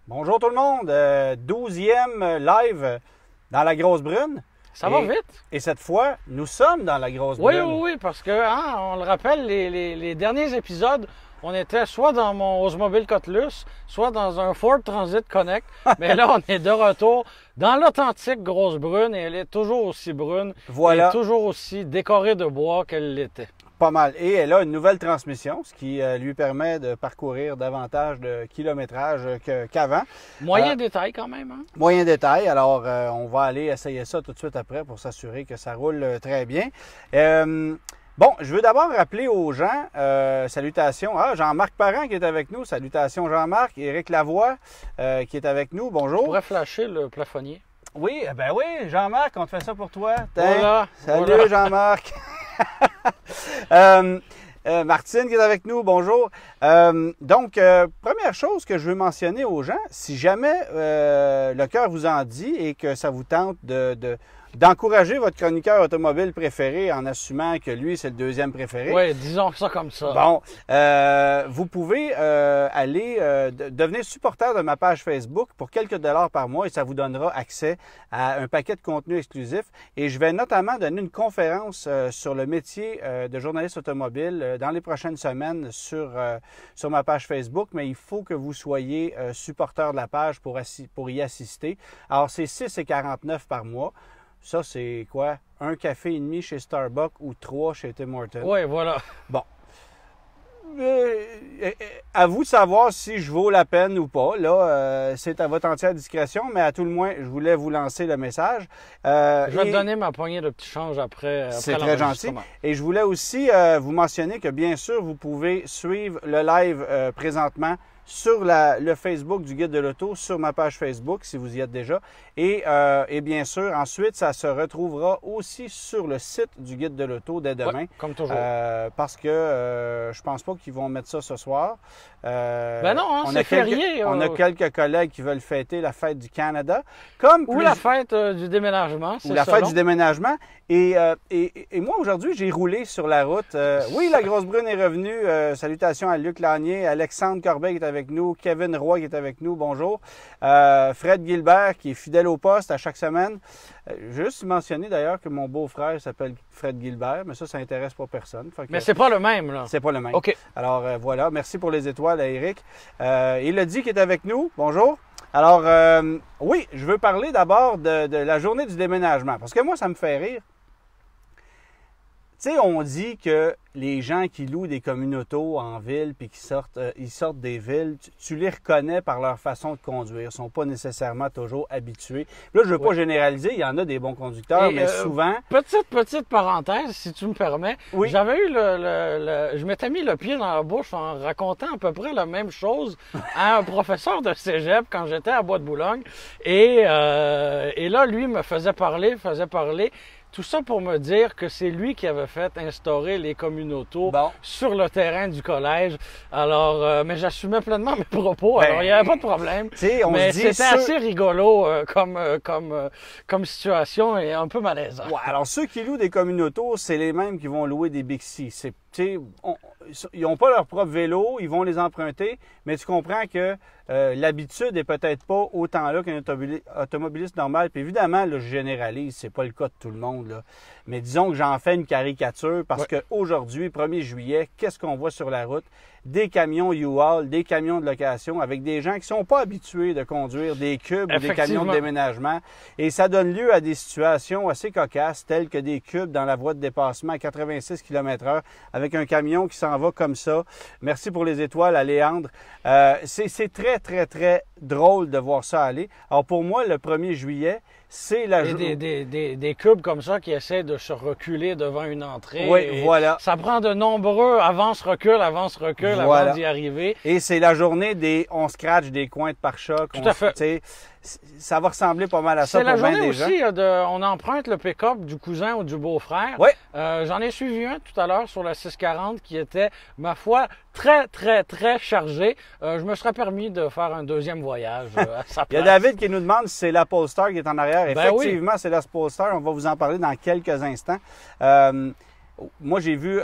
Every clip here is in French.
Bonjour tout le monde, 12e live dans la Grosse Brune. Ça va vite. Et cette fois, nous sommes dans la Grosse Oui, Brune. oui, parce que, on le rappelle, les derniers épisodes, on était soit dans mon Oldsmobile Cutlass, soit dans un Ford Transit Connect. Mais là, on est de retour dans l'authentique Grosse Brune et elle est toujours aussi brune. Voilà. Et toujours aussi décorée de bois qu'elle l'était. Pas mal. Et elle a une nouvelle transmission, ce qui lui permet de parcourir davantage de kilométrage qu'avant. Moyen détail quand même. Hein? Moyen détail. Alors, on va aller essayer ça tout de suite après pour s'assurer que ça roule très bien. Bon, je veux d'abord rappeler aux gens, salutations. Ah, Jean-Marc Parent qui est avec nous. Salutations Jean-Marc. Éric Lavoie qui est avec nous. Bonjour. Je pourrais flasher le plafonnier. Oui, ben oui, Jean-Marc, on te fait ça pour toi. Voilà. Salut voilà. Jean-Marc. Martine qui est avec nous, bonjour. Donc, première chose que je veux mentionner aux gens, si jamais le cœur vous en dit et que ça vous tente d'encourager votre chroniqueur automobile préféré en assumant que lui, c'est le deuxième préféré. Oui, disons ça comme ça. Bon, vous pouvez aller devenir supporter de ma page Facebook pour quelques dollars par mois et ça vous donnera accès à un paquet de contenus exclusifs. Et je vais notamment donner une conférence sur le métier de journaliste automobile dans les prochaines semaines sur ma page Facebook, mais il faut que vous soyez supporter de la page pour y assister. Alors, c'est 6,49 par mois. Ça, c'est quoi? Un café et demi chez Starbucks ou 3 chez Tim Hortons. Oui, voilà. Bon. À vous de savoir si je vaux la peine ou pas. Là, c'est à votre entière discrétion, mais à tout le moins, je voulais vous lancer le message. Je vais te donner ma poignée de petits changes après. C'est très gentil. Et je voulais aussi vous mentionner que, bien sûr, vous pouvez suivre le live présentement sur le Facebook du Guide de l'Auto, sur ma page Facebook, si vous y êtes déjà. Et bien sûr, ensuite, ça se retrouvera aussi sur le site du Guide de l'Auto dès demain. Ouais, comme toujours. Parce que je pense pas qu'ils vont mettre ça ce soir. Ben non, hein, c'est férié. On a quelques collègues qui veulent fêter la fête du Canada. Ou la fête du déménagement. Ou la fête du déménagement. Et moi, aujourd'hui, j'ai roulé sur la route. Oui, la Grosse Brune est revenue. Salutations à Luc Lanier, Alexandre Corbeil qui est avec nous, Kevin Roy qui est avec nous, bonjour. Fred Gilbert qui est fidèle au poste à chaque semaine. Juste mentionner d'ailleurs que mon beau-frère s'appelle Fred Gilbert, mais ça intéresse pas personne. Mais c'est pas le même, là. C'est pas le même. OK. Alors voilà, merci pour les étoiles à Eric. Élodie qui est avec nous, bonjour. Alors, oui, je veux parler d'abord de la journée du déménagement, parce que moi, ça me fait rire. Tu sais, on dit que les gens qui louent des communautos en ville puis qui ils sortent des villes, tu les reconnais par leur façon de conduire. Ils ne sont pas nécessairement toujours habitués. Là, je ne veux pas généraliser, il y en a des bons conducteurs, mais souvent... Petite parenthèse, si tu me permets. Oui. J'avais eu je m'étais mis le pied dans la bouche en racontant à peu près la même chose à un professeur de cégep quand j'étais à Bois-de-Boulogne. Et là, lui me faisait parler. Tout ça pour me dire que c'est lui qui avait fait instaurer les communautos sur le terrain du collège. Alors, mais j'assumais pleinement mes propos, alors il n'y avait pas de problème. Mais c'était assez rigolo comme situation et un peu malaisant. Ouais, alors ceux qui louent des communautos, c'est les mêmes qui vont louer des Bixi. Ils n'ont pas leur propre vélo, ils vont les emprunter, mais tu comprends que l'habitude est peut-être pas autant là qu'un automobiliste normal. Puis évidemment, là, je généralise, c'est pas le cas de tout le monde, là. Mais disons que j'en fais une caricature parce qu'aujourd'hui, 1er juillet, qu'est-ce qu'on voit sur la route? Des camions U-Haul, des camions de location avec des gens qui sont pas habitués de conduire des cubes ou des camions de déménagement. Et ça donne lieu à des situations assez cocasses, telles que des cubes dans la voie de dépassement à 86 km/h avec un camion qui s'en va comme ça. Merci pour les étoiles à Léandre. C'est très, très, très drôle de voir ça aller. Alors pour moi, le 1er juillet, c'est la journée. Des cubes comme ça qui essaient de se reculer devant une entrée. Oui, voilà. Ça prend de nombreux avance-recul avant d'y arriver. Et c'est la journée des on scratch des coins de pare-choc. Tout à fait. Ça va ressembler pas mal à ça pour bien des gens. C'est la journée aussi on emprunte le pick-up du cousin ou du beau-frère. Oui. J'en ai suivi un tout à l'heure sur la 640 qui était, ma foi, très, très, très chargé. Je me serais permis de faire un deuxième voyage à sa place. Il y a David qui nous demande si c'est la Polestar qui est en arrière. Ben effectivement, c'est la Polestar. On va vous en parler dans quelques instants. moi, j'ai vu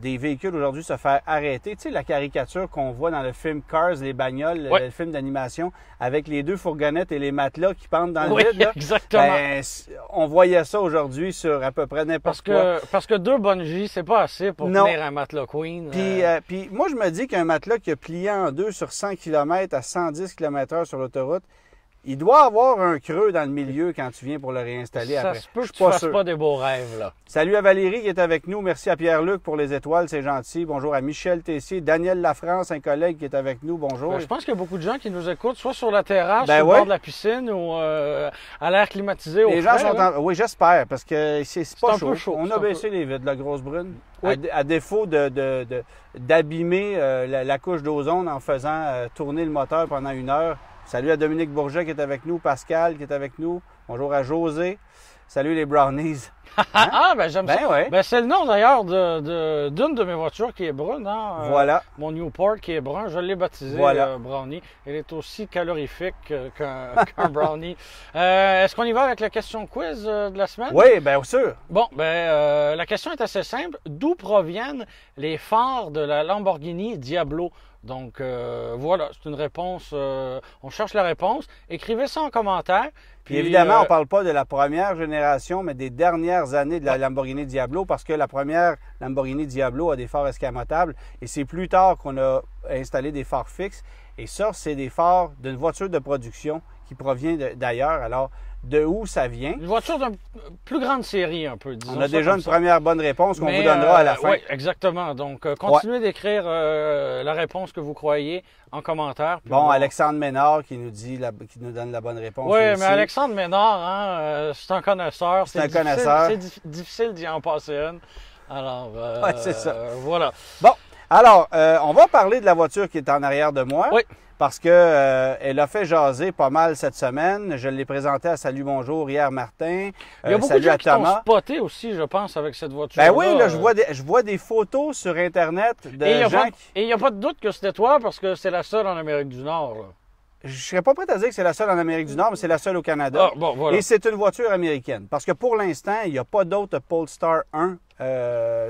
des véhicules aujourd'hui se faire arrêter. Tu sais, la caricature qu'on voit dans le film Cars, les bagnoles, Ouais. le film d'animation, avec les 2 fourgonnettes et les matelas qui pendent dans le Oui, vide. Là. exactement. Ben, on voyait ça aujourd'hui sur à peu près n'importe quoi. Parce que 2 bungees, c'est pas assez pour Non. tenir un matelas Queen. Puis moi, je me dis qu'un matelas qui a plié en 2 sur 100 km à 110 km/h sur l'autoroute, il doit avoir un creux dans le milieu quand tu viens pour le réinstaller ça après. se peut Je que suis tu pas fasses sûr. pas des beaux rêves, là. Salut à Valérie qui est avec nous. Merci à Pierre-Luc pour les étoiles, c'est gentil. Bonjour à Michel Tessier, Daniel Lafrance, un collègue qui est avec nous. Bonjour. Ben, je pense qu'il y a beaucoup de gens qui nous écoutent, soit sur la terrasse, Ben sur le ouais. bord de la piscine ou à l'air climatisé au Les gens frais, sont là. Oui, j'espère, parce que c'est pas un peu chaud. chaud, On c'est a un peu- baissé les vitres, la grosse brune. Oui. À défaut d'abîmer la couche d'ozone en faisant tourner le moteur pendant 1 heure. Salut à Dominique Bourget qui est avec nous, Pascal qui est avec nous. Bonjour à José. Salut les brownies. Ah, ben j'aime ça. Ben ouais. Ben, c'est le nom d'ailleurs d'une de mes voitures qui est brune. Hein? Voilà. Mon Newport qui est brun, je l'ai baptisé Voilà. Brownie. Elle est aussi calorifique qu'un Brownie. Est-ce qu'on y va avec la question quiz de la semaine? Oui, bien sûr. Bon, ben la question est assez simple. D'où proviennent les phares de la Lamborghini Diablo? Donc voilà, c'est une réponse. On cherche la réponse. Écrivez ça en commentaire. Puis évidemment, on ne parle pas de la première génération, mais des dernières années de la Lamborghini Diablo, parce que la première Lamborghini Diablo a des phares escamotables, et c'est plus tard qu'on a installé des phares fixes. Et ça, c'est des phares d'une voiture de production qui provient d'ailleurs. Alors, de où ça vient? Une voiture d'une plus grande série, un peu, disons. On a ça déjà comme une ça. première bonne réponse qu'on vous donnera à la fin. Oui, exactement. Donc, continuez d'écrire la réponse que vous croyez en commentaire. puis Bon, on va- Alexandre Ménard qui nous donne la bonne réponse. Oui, aussi. mais Alexandre Ménard, hein, c'est un connaisseur. C'est un connaisseur. C'est difficile d'y en passer une. Alors, Ouais, c'est ça. Voilà. Bon, alors, on va parler de la voiture qui est en arrière de moi. Oui. Parce que elle a fait jaser pas mal cette semaine. Je l'ai présentée à Salut Bonjour hier, Martin. Il y a beaucoup de salut gens à qui t'ont Thomas. spoté aussi, je pense, avec cette voiture. Ben oui, là, je vois des photos sur Internet de gens qui... Et il n'y a pas de doute que c'était toi parce que c'est la seule en Amérique du Nord. Là. Je serais pas prêt à dire que c'est la seule en Amérique du Nord, mais c'est la seule au Canada. Ah, bon, voilà. Et c'est une voiture américaine. Parce que pour l'instant, il n'y a pas d'autre Polestar 1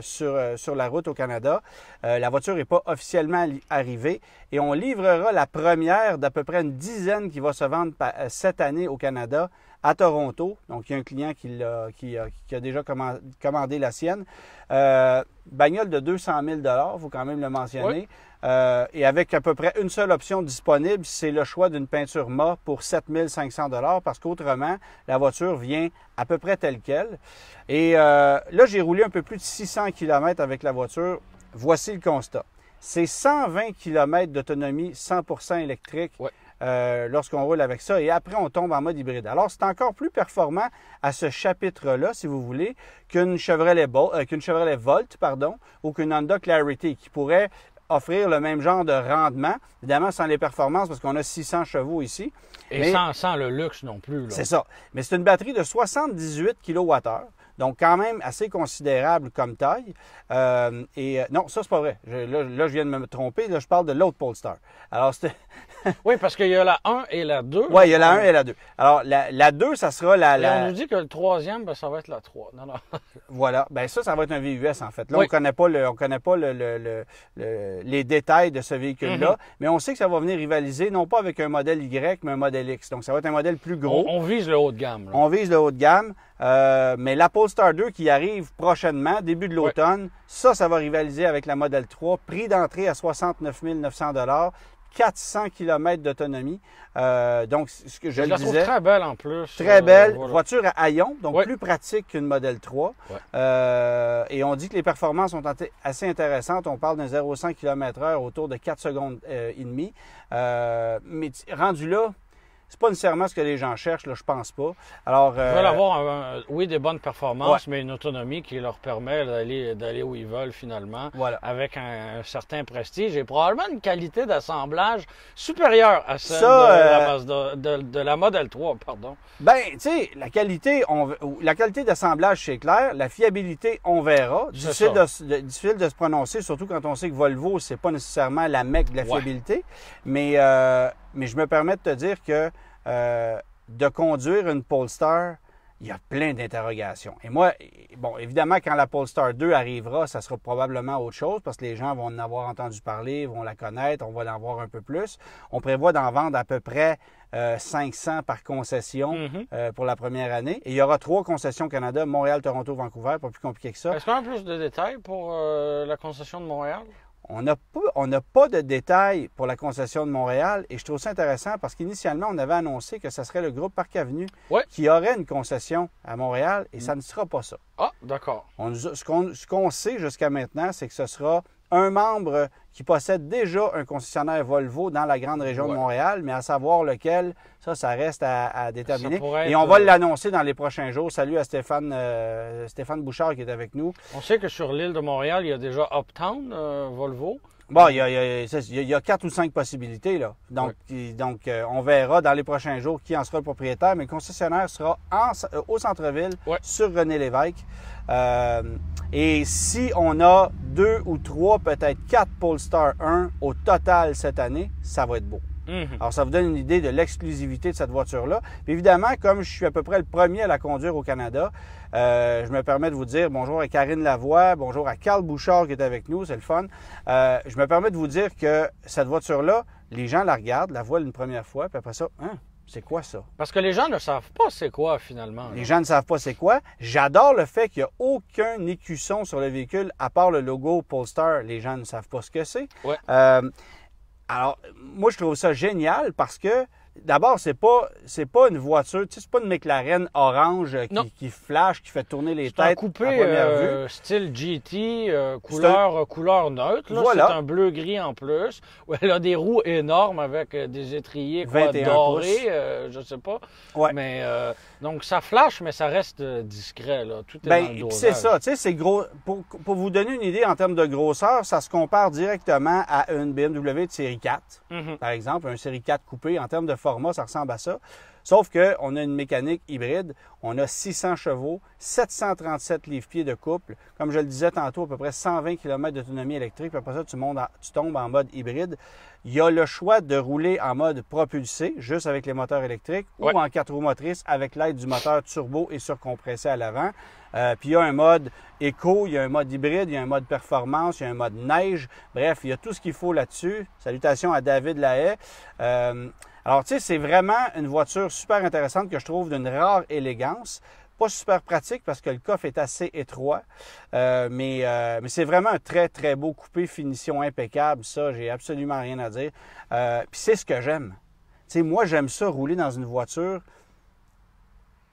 sur la route au Canada. La voiture n'est pas officiellement arrivée. Et on livrera la première d'à peu près une dizaine qui va se vendre cette année au Canada, à Toronto. Donc, il y a un client qui a déjà commandé la sienne. Bagnole de 200 000 $, il faut quand même le mentionner. Oui. Et avec à peu près une seule option disponible, c'est le choix d'une peinture mât pour 7 500 $ parce qu'autrement, la voiture vient à peu près telle qu'elle. Et là, j'ai roulé un peu plus de 600 km avec la voiture. Voici le constat. C'est 120 km d'autonomie 100% électrique. Ouais. Lorsqu'on roule avec ça. Et après, on tombe en mode hybride. Alors, c'est encore plus performant à ce chapitre-là, si vous voulez, qu'une Chevrolet Volt, ou qu'une Honda Clarity, qui pourrait offrir le même genre de rendement, évidemment sans les performances, parce qu'on a 600 chevaux ici. Et sans le luxe non plus. C'est ça. Mais c'est une batterie de 78 kWh. Donc, quand même assez considérable comme taille. Non, ça, c'est pas vrai. Là, je viens de me tromper. Là, je parle de l'autre Polestar. Alors, c'était... Oui, parce qu'il y a la 1 et la 2. Oui, il y a la 1 et la 2. Alors, la 2, ça sera Et on nous dit que le troisième, ben, ça va être la 3. Non, non. Voilà. Ben ça va être un VUS, en fait. Là, Oui. on connaît pas les détails de ce véhicule-là, mais on sait que ça va venir rivaliser, non pas avec un modèle Y, mais un modèle X. Donc, ça va être un modèle plus gros. On vise le haut de gamme. Là. On vise le haut de gamme. Mais la Polestar 2 qui arrive prochainement, début de l'automne, ça va rivaliser avec la Model 3. Prix d'entrée à 69 900 $, 400 km d'autonomie. Donc, ce que je le la trouve disais, très belle en plus. très belle. Voilà. Voiture à haillons, donc Oui. plus pratique qu'une Model 3. Oui. Et on dit que les performances sont assez intéressantes. On parle d'un 0-100 km/h autour de 4 secondes et demie. Mais rendu là, c'est pas nécessairement ce que les gens cherchent, là, je pense pas. Alors, Ils veulent avoir, oui, des bonnes performances, mais une autonomie qui leur permet d'aller où ils veulent finalement, Voilà. avec un certain prestige et probablement une qualité d'assemblage supérieure à celle de la Model 3, pardon. Ben, tu sais, la qualité d'assemblage, c'est clair. La fiabilité, on verra. Difficile de se prononcer, surtout quand on sait que Volvo, c'est pas nécessairement la mecque de la fiabilité. Mais je me permets de te dire que de conduire une Polestar, il y a plein d'interrogations. Et moi, bon, évidemment, quand la Polestar 2 arrivera, ça sera probablement autre chose parce que les gens vont en avoir entendu parler, vont la connaître, on va en voir un peu plus. On prévoit d'en vendre à peu près 500 par concession pour la première année. Et il y aura 3 concessions au Canada, Montréal, Toronto, Vancouver, pas plus compliqué que ça. Est-ce qu'on a plus de détails pour la concession de Montréal? On n'a pas de détails pour la concession de Montréal et je trouve ça intéressant parce qu'initialement, on avait annoncé que ce serait le groupe Parc Avenue qui aurait une concession à Montréal et ça ne sera pas ça. Ah, d'accord. Ce qu'on sait jusqu'à maintenant, c'est que ce sera un membre qui possède déjà un concessionnaire Volvo dans la grande région de Montréal, mais à savoir lequel, ça reste à déterminer. Et on va l'annoncer dans les prochains jours. Salut à Stéphane Bouchard qui est avec nous. On sait que sur l'île de Montréal, il y a déjà Uptown Volvo. Bon, il y a 4 ou 5 possibilités, là. Donc, on verra dans les prochains jours qui en sera le propriétaire, mais le concessionnaire sera au centre-ville, sur René Lévesque. Et si on a 2 ou 3, peut-être 4 Polestar 1 au total cette année, ça va être beau. Alors, ça vous donne une idée de l'exclusivité de cette voiture-là. Puis évidemment, comme je suis à peu près le premier à la conduire au Canada, je me permets de vous dire bonjour à Karine Lavoie, bonjour à Carl Bouchard qui est avec nous, c'est le fun. Je me permets de vous dire que cette voiture-là, les gens la regardent, la voient une première fois, puis après ça, c'est quoi ça? Parce que les gens ne savent pas c'est quoi finalement. Les gens ne savent pas c'est quoi. J'adore le fait qu'il n'y a aucun écusson sur le véhicule à part le logo Polestar. Les gens ne savent pas ce que c'est. Alors, moi, je trouve ça génial parce que, d'abord, c'est pas une voiture, tu sais, c'est pas une McLaren orange qui flash, qui fait tourner les têtes à première vue. Style GT, couleur neutre. Voilà. C'est un bleu-gris en plus. Elle a des roues énormes avec des étriers dorés, je sais pas. Mais, donc, ça flash, mais ça reste discret. Là. Tout est dans le dosage. C'est ça, tu sais, c'est gros. Pour vous donner une idée en termes de grosseur, ça se compare directement à une BMW de série 4, par exemple, un série 4 coupé. En termes de format, ça ressemble à ça. Sauf qu'on a une mécanique hybride, on a 600 chevaux, 737 livres-pieds de couple. Comme je le disais tantôt, à peu près 120 km d'autonomie électrique. Puis après ça, tu tombes en mode hybride. Il y a le choix de rouler en mode propulsé, juste avec les moteurs électriques, ou en 4 roues motrices avec l'aide du moteur turbo et surcompressé à l'avant. Puis il y a un mode éco, il y a un mode hybride, il y a un mode performance, il y a un mode neige. Bref, il y a tout ce qu'il faut là-dessus. Salutations à David Lahaye. Alors, tu sais, c'est vraiment une voiture super intéressante que je trouve d'une rare élégance. Pas super pratique parce que le coffre est assez étroit, mais c'est vraiment un très, très beau coupé, finition impeccable. Ça, j'ai absolument rien à dire. Puis c'est ce que j'aime. Tu sais, moi, j'aime ça, rouler dans une voiture.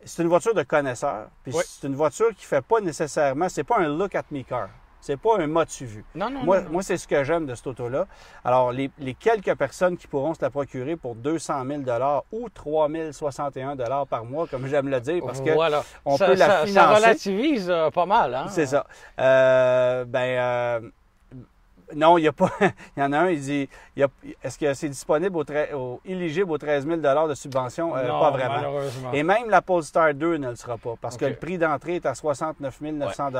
C'est une voiture de connaisseur. Puis c'est une voiture qui fait pas nécessairement... C'est pas un look at me car. C'est pas un mode vu. Moi, c'est ce que j'aime de cette auto-là. Alors, les quelques personnes qui pourront se la procurer pour 200 000 ou 3 061 par mois, comme j'aime le dire, parce que on peut la financer. Ça relativise pas mal. Hein? C'est ça. Non, il n'y a pas. Il y en a un, il dit est-ce que c'est disponible éligible aux 13 000 de subvention? Non, pas vraiment. Malheureusement. Et même la Polestar 2 ne le sera pas parce que le prix d'entrée est à 69 900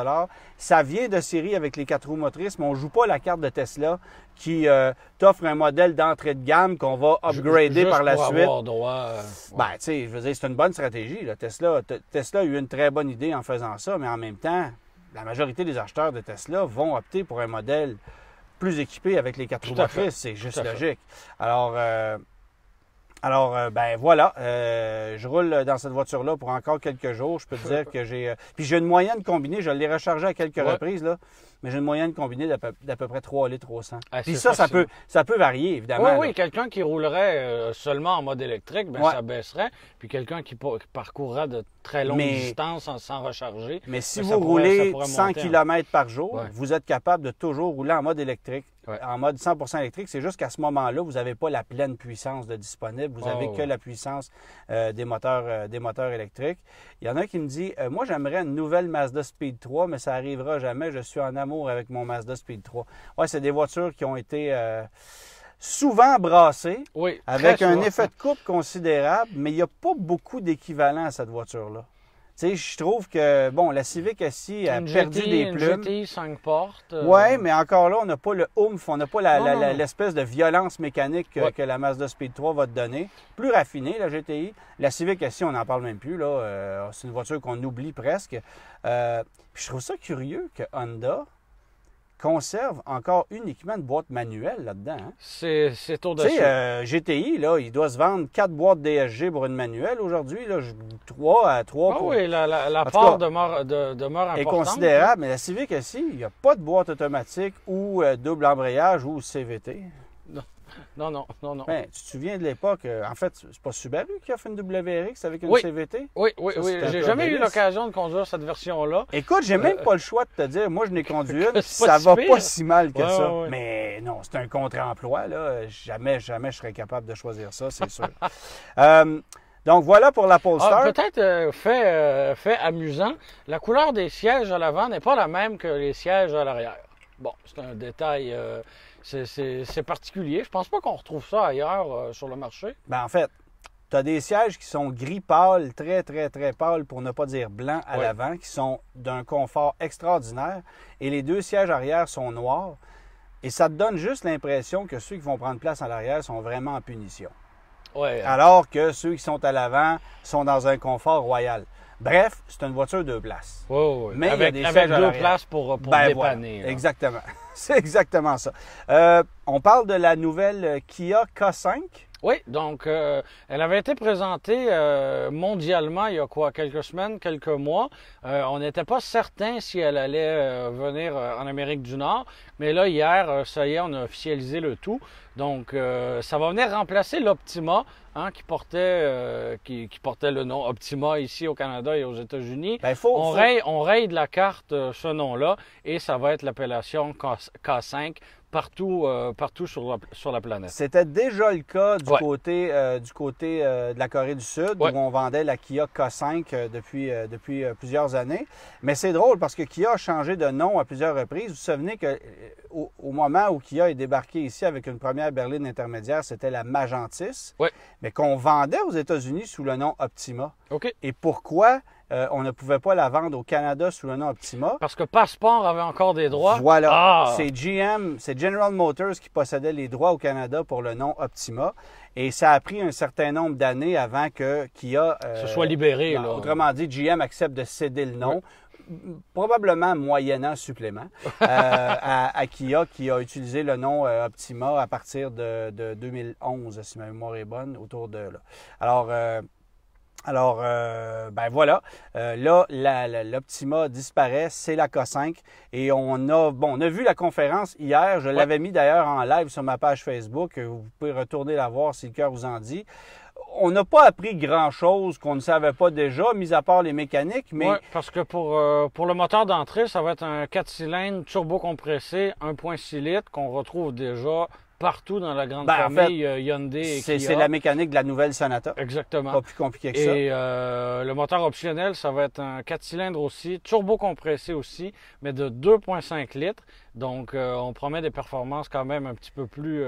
Ça vient de série avec les 4 roues motrices, mais on ne joue pas la carte de Tesla qui t'offre un modèle d'entrée de gamme qu'on va upgrader par la suite. Avoir droit, tu sais, je veux dire, c'est une bonne stratégie. Là. Tesla a eu une très bonne idée en faisant ça, mais en même temps, la majorité des acheteurs de Tesla vont opter pour un modèle plus équipé avec les 4 roues motrices, c'est juste logique. Alors, voilà, je roule dans cette voiture-là pour encore quelques jours. Je peux te dire que j'ai... Puis j'ai une moyenne combinée, je l'ai rechargée à quelques reprises, là, mais j'ai une moyenne combinée d'à peu près 3 litres au 100. Puis ça peut varier, évidemment. Oui, quelqu'un qui roulerait seulement en mode électrique, ça baisserait. Puis quelqu'un qui parcourrait de très longues distances sans recharger. Mais si vous roulez 100 km par jour, vous êtes capable de toujours rouler en mode électrique. En mode 100% électrique, c'est juste qu'à ce moment-là, vous n'avez pas la pleine puissance de disponible. Vous n'avez que la puissance des moteurs électriques. Il y en a un qui me dit moi, j'aimerais une nouvelle Mazda Speed 3, mais ça n'arrivera jamais. Je suis en amour avec mon Mazda Speed 3. Ouais, c'est des voitures qui ont été souvent brassées, avec un effet de coupe considérable, mais il n'y a pas beaucoup d'équivalent à cette voiture-là. sais, je trouve que, bon, la Civic SI a perdu des plumes. Une GTI 5 portes. Oui, mais encore là, on n'a pas le oomph, on n'a pas Non. l'espèce de violence mécanique Ouais. que la Mazda Speed 3 va te donner. Plus raffinée, la GTI. La Civic SI, on n'en parle même plus, là. C'est une voiture qu'on oublie presque. Puis je trouve ça curieux que Honda conserve encore uniquement une boîte manuelle là-dedans. Hein? C'est Tu au-dessus. sais, GTI, là, il doit se vendre 4 boîtes DSG pour une manuelle aujourd'hui. 3 à 3 Ah oui, la En tout part cas, demeure est importante. considérable. Mais la Civic SI, il n'y a pas de boîte automatique ou double embrayage ou CVT. Non. Ben, tu te souviens de l'époque, en fait, c'est pas Subaru qui a fait une WRX avec une Oui. CVT? Oui. Ça, c'était un J'ai peu jamais eu obélisque. l'occasion de conduire cette version-là. Écoute, j'ai même pas le choix de te dire, moi je n'ai conduit une, c'est pas ça si va pire. pas si mal que Ouais, ça. ouais. Mais non, c'est un contre-emploi, là. Jamais je serais capable de choisir ça, c'est sûr. Donc voilà pour la Polestar. Peut-être fait amusant, la couleur des sièges à l'avant n'est pas la même que les sièges à l'arrière. Bon, c'est un détail, c'est particulier. Je pense pas qu'on retrouve ça ailleurs sur le marché. Ben, en fait, tu as des sièges qui sont gris pâle, très, très, très pâle, pour ne pas dire blanc à Ouais. l'avant, qui sont d'un confort extraordinaire. Et les 2 sièges arrière sont noirs. Et ça te donne juste l'impression que ceux qui vont prendre place à l'arrière sont vraiment en punition. Ouais. Alors que ceux qui sont à l'avant sont dans un confort royal. Bref, c'est une voiture 2 places. Ouais. Mais il y a avec des avec sièges à 2 l'arrière. places pour Ben dépanner. voilà, là. exactement. C'est exactement ça. On parle de la nouvelle Kia K5. Oui, donc elle avait été présentée mondialement il y a quelques semaines, quelques mois. On n'était pas certain si elle allait venir en Amérique du Nord, mais là hier, ça y est, on a officialisé le tout. Donc ça va venir remplacer l'Optima, hein, qui portait le nom Optima ici au Canada et aux États-Unis. Ben, On raye de la carte ce nom-là et ça va être l'appellation K5 partout sur la planète. C'était déjà le cas du Ouais. côté de la Corée du Sud, Ouais. où on vendait la Kia K5 depuis plusieurs années. Mais c'est drôle parce que Kia a changé de nom à plusieurs reprises. Vous vous souvenez qu'au moment où Kia est débarqué ici avec une première berline intermédiaire, c'était la Magentis, Ouais. mais qu'on vendait aux États-Unis sous le nom Optima. OK. Et pourquoi on ne pouvait pas la vendre au Canada sous le nom Optima? Parce que Passport avait encore des droits. Voilà. Ah! C'est GM, c'est General Motors qui possédait les droits au Canada pour le nom Optima. Et ça a pris un certain nombre d'années avant que Kia... Se soit libéré, là. Autrement dit, GM accepte de céder le nom. Probablement moyennant supplément à Kia, qui a utilisé le nom Optima à partir de 2011, si ma mémoire est bonne, autour de là. Alors, ben voilà, là, l'Optima disparaît, c'est la K5 et on a vu la conférence hier, je l'avais mis d'ailleurs en live sur ma page Facebook, vous pouvez retourner la voir si le cœur vous en dit. On n'a pas appris grand-chose qu'on ne savait pas déjà, mis à part les mécaniques, mais... Ouais, parce que pour le moteur d'entrée, ça va être un 4 cylindres turbo-compressé 1.6 litres qu'on retrouve déjà partout dans la grande famille Hyundai et Kia. C'est la mécanique de la nouvelle Sonata. Exactement. Pas plus compliqué que ça. Et le moteur optionnel, ça va être un 4 cylindres aussi, turbo-compressé aussi, mais de 2.5 litres. Donc, on promet des performances quand même un petit peu plus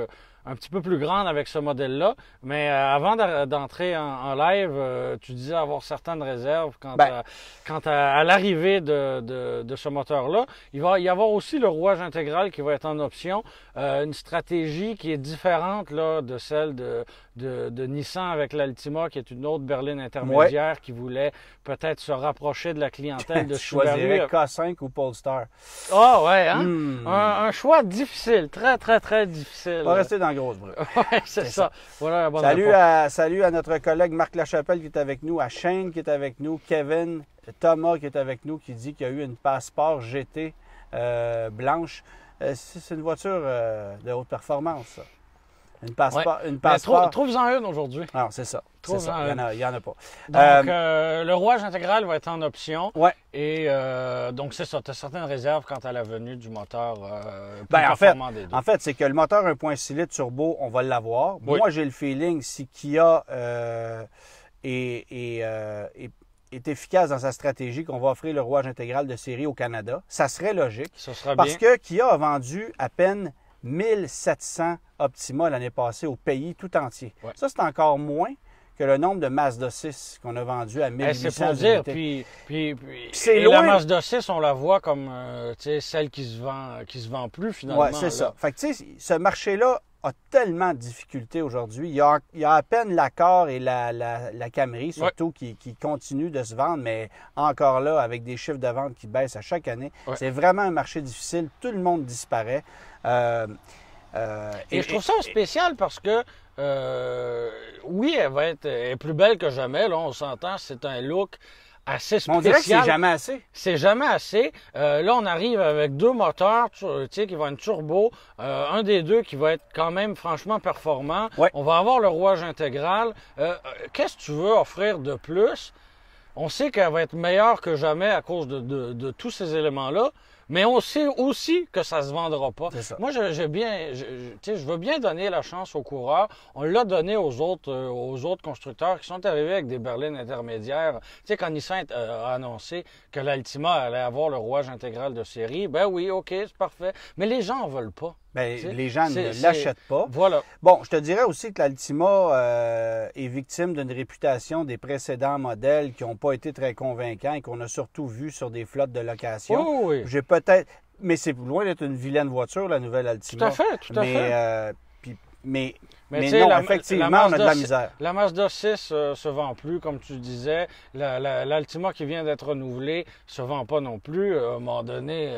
grandes avec ce modèle-là. Mais avant d'entrer en live, tu disais avoir certaines réserves quant à l'arrivée de ce moteur-là. Il va y avoir aussi le rouage intégral qui va être en option. Une stratégie qui est différente là, de celle de Nissan avec l'Altima, qui est une autre berline intermédiaire qui voulait peut-être se rapprocher de la clientèle de Tu Subaru. choisirais K5 ou Polestar? Ah ouais, hein? Un choix difficile, très, très, très difficile. On va rester dans la grosse brûle. Ouais, c'est ça. Voilà la bonne Salut réponse. à notre collègue Marc Lachapelle qui est avec nous, à Shane qui est avec nous, Kevin, Thomas qui est avec nous, qui dit qu'il y a eu une Passport GT blanche. C'est une voiture de haute performance, ça. Une Passport. Trouve-en une aujourd'hui. Non, c'est ça. C'est ça. Il n'y en a pas. Donc, le rouage intégral va être en option. Ouais. Et donc, c'est ça. Tu as certaines réserves quant à la venue du moteur plus En performant des deux. fait, c'est que le moteur 1.6 litres turbo, on va l'avoir. Oui. Moi, j'ai le feeling, si Kia est efficace dans sa stratégie, qu'on va offrir le rouage intégral de série au Canada, ça serait logique. Ça sera Parce bien. que Kia a vendu à peine 1700 Optima l'année passée au pays tout entier. Ouais. Ça, c'est encore moins que le nombre de Mazda 6 qu'on a vendu à 1800 c'est pour dire, unités. puis c'est et loin. la Mazda 6, on la voit comme celle qui se vend plus finalement. Oui, c'est là. ça. Fait que tu sais, ce marché-là a tellement de difficultés aujourd'hui. Il y a à peine l'Accord et la Camry, surtout, qui continuent de se vendre, mais encore là, avec des chiffres de vente qui baissent à chaque année. Ouais. C'est vraiment un marché difficile. Tout le monde disparaît. Et je trouve ça spécial parce que, oui, elle est plus belle que jamais. Là, on s'entend, c'est un look assez spécial. On dirait que c'est jamais assez. C'est jamais assez. Là, on arrive avec 2 moteurs, tu sais, qui vont être turbo. Un des 2 qui va être quand même franchement performant. Ouais. On va avoir le rouage intégral. Qu'est-ce que tu veux offrir de plus? On sait qu'elle va être meilleure que jamais à cause de tous ces éléments-là. Mais on sait aussi que ça se vendra pas. C'est ça. Moi, je veux bien donner la chance aux coureurs. On l'a donné aux autres constructeurs qui sont arrivés avec des berlines intermédiaires. Tu sais, quand Nissan a annoncé que l'Altima allait avoir le rouage intégral de série, ben oui, OK, c'est parfait. Mais les gens en veulent pas. Ben, Tu sais, les gens ne l'achètent pas. Voilà. Bon, je te dirais aussi que l'Altima est victime d'une réputation des précédents modèles qui n'ont pas été très convaincants et qu'on a surtout vu sur des flottes de location. Oh, oui. J'ai peut-être... Mais c'est loin d'être une vilaine voiture, la nouvelle Altima. Tout à fait. Mais tu sais, non, effectivement, on a de la misère. La Mazda 6 se vend plus, comme tu disais. L'Altima qui vient d'être renouvelée se vend pas non plus. À un moment donné,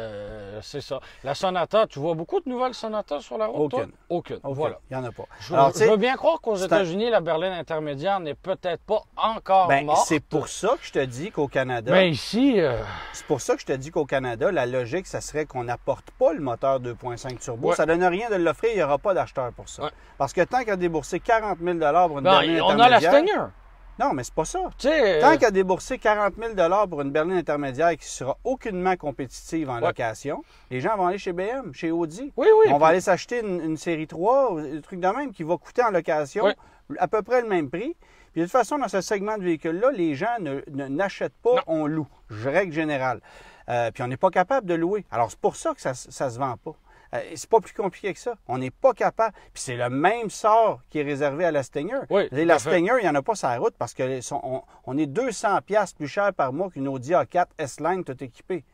c'est ça. La Sonata, tu vois beaucoup de nouvelles Sonata sur la route? Aucune. Aucune. Voilà. Il n'y en a pas. Je veux bien croire qu'aux États-Unis, la berline intermédiaire n'est peut-être pas encore morte. C'est pour ça que je te dis qu'au Canada... Mais ici... C'est pour ça que je te dis qu'au Canada, la logique, ça serait qu'on n'apporte pas le moteur 2.5 turbo. Ouais. Ça ne donne rien de l'offrir, il n'y aura pas d'acheteur pour ça. Ouais. Parce que tant qu'à débourser 40 000 pour une Ben, berline on a la intermédiaire... Stinger. Non, mais c'est pas ça. Tu sais, Tant qu'à débourser 40 000 pour une berline intermédiaire qui sera aucunement compétitive en location, les gens vont aller chez BM, chez Audi. Oui. On va aller s'acheter une série 3, un truc de même qui va coûter en location à peu près le même prix. Puis de toute façon, dans ce segment de véhicule-là, les gens n'achètent pas, on loue, règle générale. Puis on n'est pas capable de louer. Alors c'est pour ça que ça ne se vend pas. C'est pas plus compliqué que ça. On n'est pas capable. Puis c'est le même sort qui est réservé à la Stinger. Oui, La Stinger, il n'y en a pas sur la route parce qu'on est 200$ plus cher par mois qu'une Audi A4 S-Line tout équipée.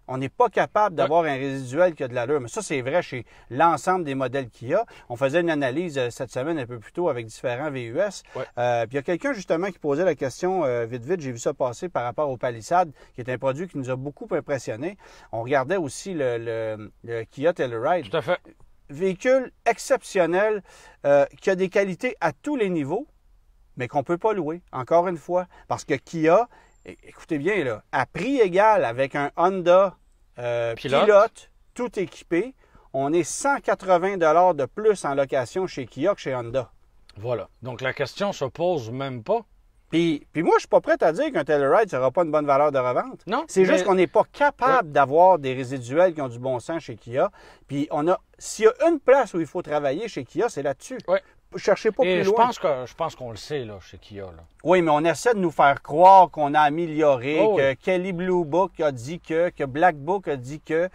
On n'est pas capable d'avoir un résiduel qui a de l'allure. Mais ça, c'est vrai chez l'ensemble des modèles qu'il y a. On faisait une analyse cette semaine un peu plus tôt avec différents VUS. Ouais. Puis il y a quelqu'un justement qui posait la question vite, j'ai vu ça passer par rapport au Palisade, qui est un produit qui nous a beaucoup impressionné. On regardait aussi le Kia Telluride. tout à fait. Véhicule exceptionnel qui a des qualités à tous les niveaux, mais qu'on ne peut pas louer, encore une fois. Parce que Kia, écoutez bien, là, à prix égal avec un Honda Pilote, tout équipé, on est 180 $ de plus en location chez Kia que chez Honda. Voilà. Donc la question se pose même pas. Puis moi, je suis pas prêt à dire qu'un Telluride n'aura pas une bonne valeur de revente. Non. C'est juste qu'on n'est pas capable d'avoir des résiduels qui ont du bon sens chez Kia. Puis s'il y a une place où il faut travailler chez Kia, c'est là-dessus. Oui. Cherchez pas Et plus loin. je pense qu'on le sait là, chez Kia. Là. Oui, mais on essaie de nous faire croire qu'on a amélioré, Oh, que oui. Kelly Blue Book a dit que Black Book a dit que...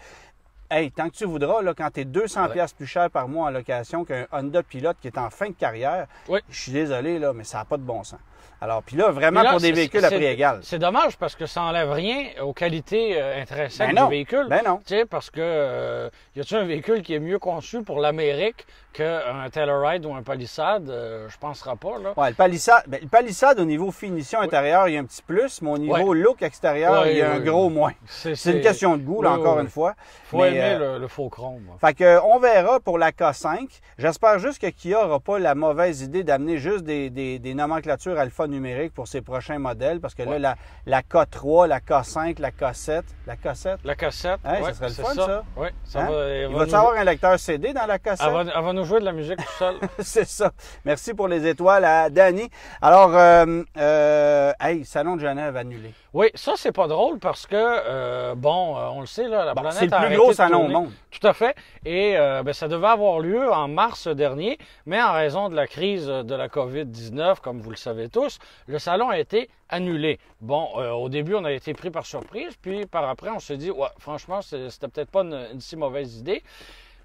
Hey, tant que tu voudras, là, quand tu es 200$ plus cher par mois en location qu'un Honda Pilote qui est en fin de carrière, Oui. je suis désolé, là, mais ça n'a pas de bon sens. Alors, puis là, vraiment Mais là, pour des véhicules à prix égal. C'est dommage parce que ça n'enlève rien aux qualités intrinsèques Ben non. du véhicule. Ben non. Tu sais, parce que y a-t-il un véhicule qui est mieux conçu pour l'Amérique qu'un Telluride ou un Palisade? Je penserai pas, là. Ouais, le Palisade, au niveau finition intérieure, il y a un petit plus, mais au niveau look extérieur, il y a un gros moins. C'est une question de goût, là, encore une fois. Faut aimer le faux chrome. Fait que, on verra pour la K5. J'espère juste que Kia n'aura pas la mauvaise idée d'amener juste des nomenclatures alphanumériques pour ses prochains modèles, parce que là, la K3, la K5, la K7, la K7. La cassette, Hein, ça serait le fun, ça. Oui, ça Hein? va. Il va-tu avoir un lecteur CD dans la K7? Elle va nous jouer de la musique tout seul. C'est ça. Merci pour les étoiles à Danny. Alors, Salon de Genève annulé. Oui, ça, c'est pas drôle parce que, on le sait, là, la planète c'est a le plus arrêté gros de salon au tourner. monde. Tout à fait. Et ça devait avoir lieu en mars dernier, mais en raison de la crise de la COVID-19, comme vous le savez tous, le salon a été annulé. Bon, au début, on a été pris par surprise, puis par après, on s'est dit, ouais, franchement, c'était peut-être pas une si mauvaise idée.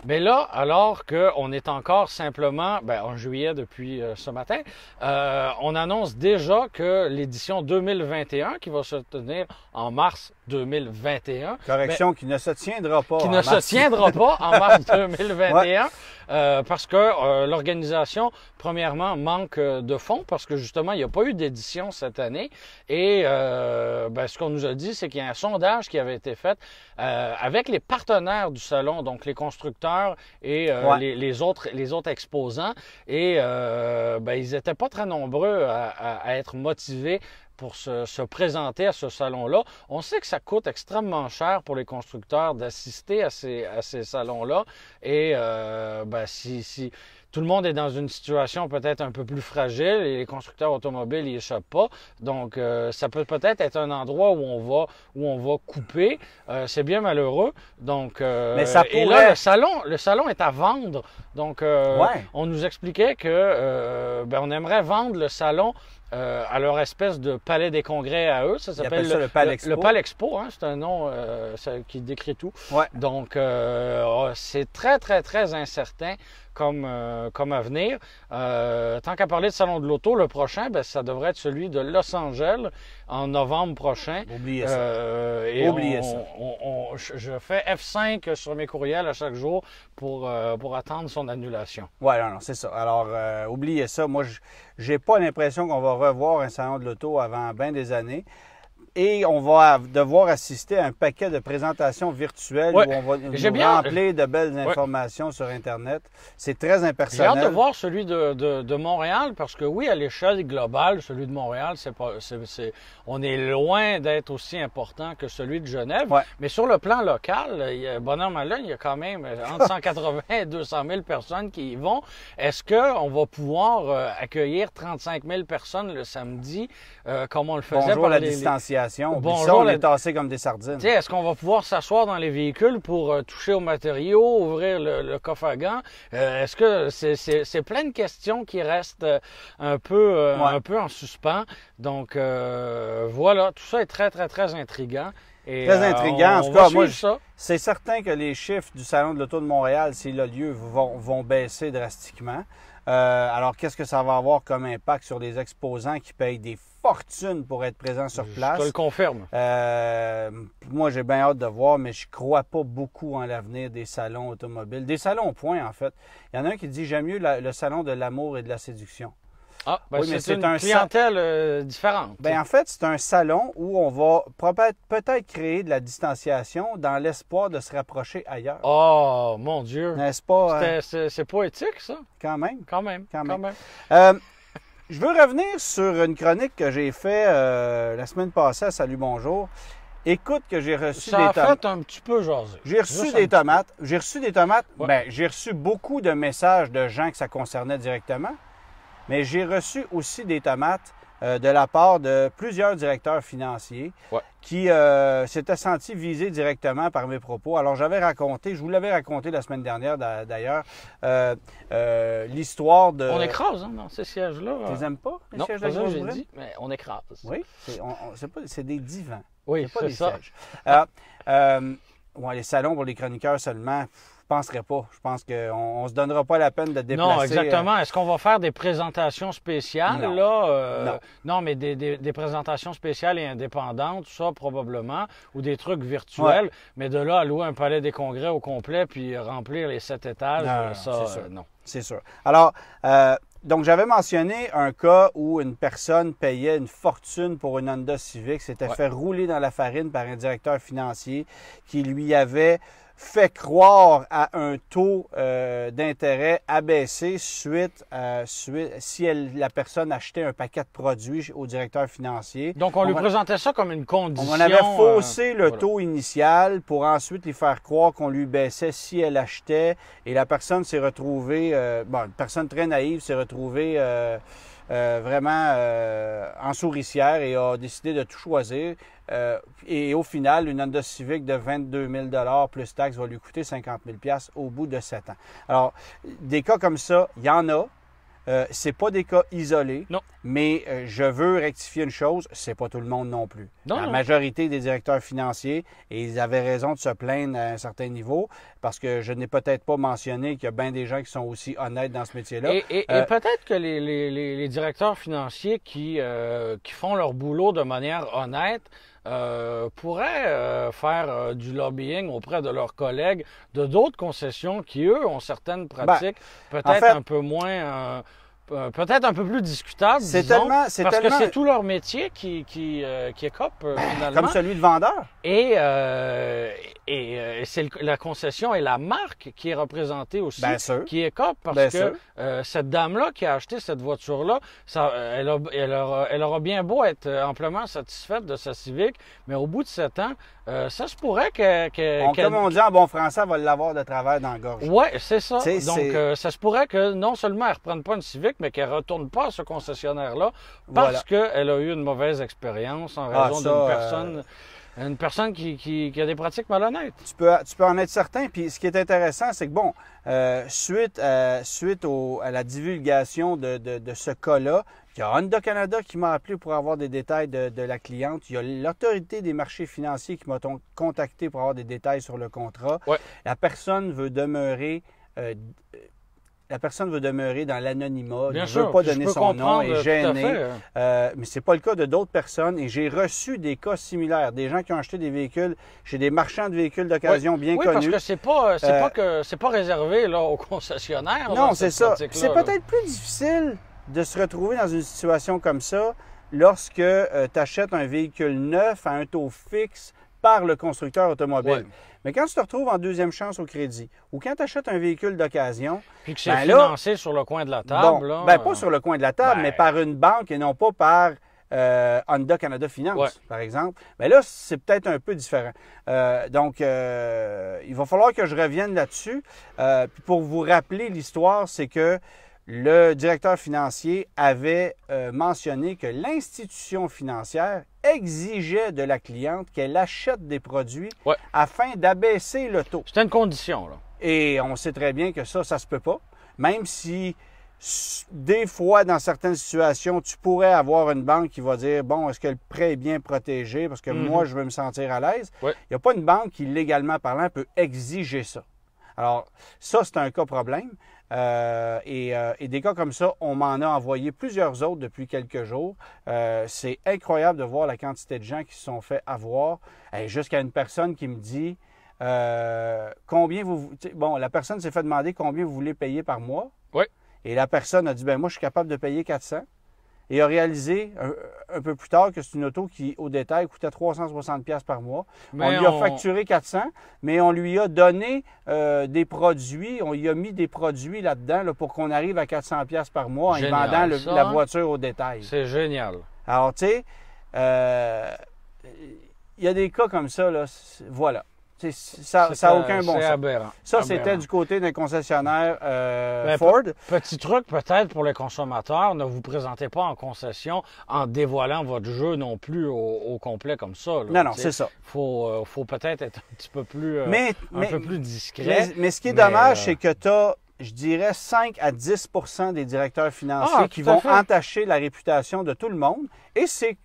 Mais là, alors qu'on est encore simplement en juillet depuis ce matin, on annonce déjà que l'édition 2021, qui va se tenir en mars 2021... Correction, qui ne se tiendra pas qui ne se tiendra pas en mars 2021. Ouais. Parce que l'organisation, premièrement, manque de fonds parce que justement, il n'y a pas eu d'édition cette année. Et ce qu'on nous a dit, c'est qu'il y a un sondage qui avait été fait avec les partenaires du salon, donc les constructeurs et les autres exposants. Et ils n'étaient pas très nombreux à être motivés pour se présenter à ce salon-là. On sait que ça coûte extrêmement cher pour les constructeurs d'assister à ces salons-là. Et si tout le monde est dans une situation peut-être un peu plus fragile et les constructeurs automobiles n'y échappent pas. Donc, ça peut peut-être être un endroit où on va couper. C'est bien malheureux. Donc, mais ça pourrait... Et là, le salon est à vendre. Donc, on nous expliquait que on aimerait vendre le salon à leur espèce de palais des congrès à eux. Ça s'appelle le Palexpo. Le Palexpo, hein, c'est un nom qui décrit tout. Ouais. Donc, c'est très, très, très incertain comme avenir. Tant qu'à parler de salon de l'auto, le prochain, ça devrait être celui de Los Angeles en novembre prochain. Oubliez ça. Oubliez ça. Je fais F5 sur mes courriels à chaque jour pour attendre son annulation. Oui, non, c'est ça. Alors, oubliez ça. Moi, j'ai pas l'impression qu'on va revoir un salon de l'auto avant bien des années. Et on va devoir assister à un paquet de présentations virtuelles où on va nous remplir de belles informations sur Internet. C'est très impersonnel. J'ai hâte de voir celui de Montréal parce que oui, à l'échelle globale, celui de Montréal, on est loin d'être aussi important que celui de Genève. Ouais. Mais sur le plan local, bonhomme à l'œil, il y a quand même entre 180 et 200 000 personnes qui y vont. Est-ce qu'on va pouvoir accueillir 35 000 personnes le samedi comme on le faisait Bonjour par la distanciation. Bonjour, ça, on est tassé comme des sardines. Est-ce qu'on va pouvoir s'asseoir dans les véhicules pour toucher aux matériaux, ouvrir le coffre à gants? Est-ce que c'est plein de questions qui restent un peu en suspens. Donc, voilà, tout ça est très, très, très intriguant. Et, très intriguant. En tout cas, moi, ça. C'est certain que les chiffres du Salon de l'Auto de Montréal, s'il a lieu, vont baisser drastiquement. Alors, qu'est-ce que ça va avoir comme impact sur les exposants qui payent des fortunes pour être présents sur place? Je te le confirme. Moi, j'ai bien hâte de voir, mais je crois pas beaucoup en l'avenir des salons automobiles. Des salons point, en fait. Il y en a un qui dit « J'aime mieux le salon de l'amour et de la séduction ». Ah, oui, c'est une clientèle différente. Bien, en fait, c'est un salon où on va peut-être créer de la distanciation dans l'espoir de se rapprocher ailleurs. Oh, mon Dieu! N'est-ce pas? C'est poétique, ça? Quand même. Quand même. Je veux revenir sur une chronique que j'ai faite la semaine passée à Salut Bonjour. Écoute que j'ai reçu des tomates. Ça a fait un petit peu jaser. J'ai reçu des tomates. Ouais. Bien, j'ai reçu beaucoup de messages de gens que ça concernait directement. Mais j'ai reçu aussi des tomates de la part de plusieurs directeurs financiers qui s'étaient sentis visés directement par mes propos. Alors, je vous l'avais raconté la semaine dernière d'ailleurs, l'histoire de... On écrase dans ces sièges-là. Tu les aimes pas, les non, sièges pas de ça, j'ai Grosse-Brune? dit, mais on écrase. Oui, c'est des divans. Oui, c'est pas des ça. sièges. Les salons pour les chroniqueurs seulement... Je ne penserais pas. Je pense qu'on ne se donnera pas la peine de déplacer. Non, exactement. Est-ce qu'on va faire des présentations spéciales? Non. Là? Non, mais des présentations spéciales et indépendantes, ça probablement, ou des trucs virtuels. Mais de là à louer un palais des congrès au complet puis remplir les 7 étages, non. C'est sûr. Alors, donc j'avais mentionné un cas où une personne payait une fortune pour une Honda Civic, s'était fait rouler dans la farine par un directeur financier qui lui avait fait croire à un taux d'intérêt abaissé suite si la personne achetait un paquet de produits au directeur financier. Donc, on lui présentait ça comme une condition. On avait faussé le taux initial pour ensuite lui faire croire qu'on lui baissait si elle achetait. Et la personne s'est retrouvée, une personne très naïve s'est retrouvée vraiment en souricière et a décidé de tout choisir. Et au final, une Honda Civic de 22 000 plus taxes va lui coûter 50 000 au bout de 7 ans. Alors, des cas comme ça, il y en a. c'est pas des cas isolés. Non. Mais je veux rectifier une chose, c'est pas tout le monde non plus. Non, La non. majorité des directeurs financiers, et ils avaient raison de se plaindre à un certain niveau, parce que je n'ai peut-être pas mentionné qu'il y a bien des gens qui sont aussi honnêtes dans ce métier-là. Et peut-être que les directeurs financiers qui font leur boulot de manière honnête pourraient faire du lobbying auprès de leurs collègues de d'autres concessions qui, eux, ont certaines pratiques peut-être un peu moins... peut-être un peu plus discutable, disons, parce que c'est tout leur métier qui écope finalement. Comme celui de vendeur. Et c'est la concession et la marque qui est représentée aussi, qui écope, parce que cette dame-là qui a acheté cette voiture-là, elle aura bien beau être amplement satisfaite de sa Civic, mais au bout de 7 ans, ça se pourrait comme on dit en bon français, elle va l'avoir de travers dans la gorge. Oui, c'est ça. Donc, ça se pourrait que non seulement elle ne reprenne pas une Civic, mais qu'elle ne retourne pas à ce concessionnaire-là parce qu'elle a eu une mauvaise expérience en raison d'une personne qui a des pratiques malhonnêtes. Tu peux en être certain. Puis ce qui est intéressant, c'est que, bon, suite à la divulgation de ce cas-là, il y a Honda Canada qui m'a appelé pour avoir des détails de la cliente. Il y a l'Autorité des marchés financiers qui m'a contacté pour avoir des détails sur le contrat. Ouais. La personne veut demeurer dans l'anonymat. Il ne veut pas donner son nom, est gêné. Mais ce n'est pas le cas de d'autres personnes. Et j'ai reçu des cas similaires. Des gens qui ont acheté des véhicules chez des marchands de véhicules d'occasion bien connus. Oui, parce que c'est pas réservé là, aux concessionnaires. Non, c'est ça. C'est peut-être plus difficile de se retrouver dans une situation comme ça lorsque tu achètes un véhicule neuf à un taux fixe par le constructeur automobile. Ouais. Mais quand tu te retrouves en deuxième chance au crédit ou quand tu achètes un véhicule d'occasion... Puis que c'est financé sur le coin de la table. Bon, pas sur le coin de la table, mais par une banque et non pas par Honda Canada Finance, par exemple. Bien là, c'est peut-être un peu différent. Donc, il va falloir que je revienne là-dessus. Puis pour vous rappeler l'histoire, c'est que le directeur financier avait mentionné que l'institution financière exigeait de la cliente qu'elle achète des produits afin d'abaisser le taux. C'était une condition, là. Et on sait très bien que ça se peut pas. Même si, des fois, dans certaines situations, tu pourrais avoir une banque qui va dire, bon, est-ce que le prêt est bien protégé parce que moi, je veux me sentir à l'aise. Il n'y a pas une banque qui, légalement parlant, peut exiger ça. Alors, ça, c'est un cas problème. Et des cas comme ça, on m'en a envoyé plusieurs autres depuis quelques jours. C'est incroyable de voir la quantité de gens qui se sont fait avoir. Jusqu'à une personne qui me dit combien vous... Bon, la personne s'est fait demander combien vous voulez payer par mois. Oui. Et la personne a dit, ben moi, je suis capable de payer 400. Et a réalisé un peu plus tard que c'est une auto qui, au détail, coûtait 360$ par mois. On lui a facturé 400, mais on lui a donné des produits, on lui a mis des produits là-dedans là, pour qu'on arrive à 400$ par mois en vendant la voiture au détail. C'est génial. Alors, tu sais, il y a des cas comme ça, là, voilà. Ça n'a aucun bon sens. Aberrant. Ça, c'était du côté d'un concessionnaire Ford. Petit truc peut-être pour les consommateurs, ne vous présentez pas en concession en dévoilant votre jeu non plus au complet comme ça. Là, non, c'est ça. Faut peut-être être un petit peu plus, peu plus discret. Mais ce qui est dommage, c'est que tu as, je dirais, 5 à 10% des directeurs financiers qui vont entacher la réputation de tout le monde. Et c'est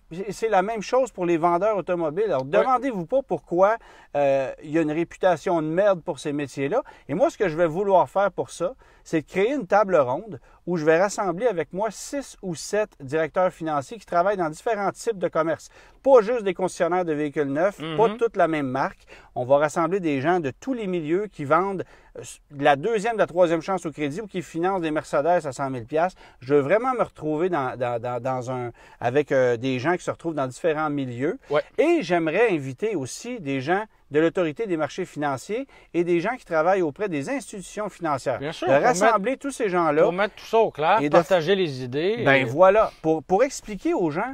la même chose pour les vendeurs automobiles. Alors, demandez-vous pas pourquoi il y a une réputation de merde pour ces métiers-là. Et moi, ce que je vais vouloir faire pour ça, c'est de créer une table ronde où je vais rassembler avec moi 6 ou 7 directeurs financiers qui travaillent dans différents types de commerces. Pas juste des concessionnaires de véhicules neufs, pas toute la même marque. On va rassembler des gens de tous les milieux qui vendent de la deuxième, de la troisième chance au crédit ou qui financent des Mercedes à 100 000$. Je veux vraiment me retrouver avec des gens qui se retrouvent dans différents milieux. Et j'aimerais inviter aussi des gens de l'Autorité des marchés financiers et des gens qui travaillent auprès des institutions financières. Bien sûr, de rassembler tous ces gens-là. Pour mettre tout ça au clair, et partager les idées. Ben voilà, pour expliquer aux gens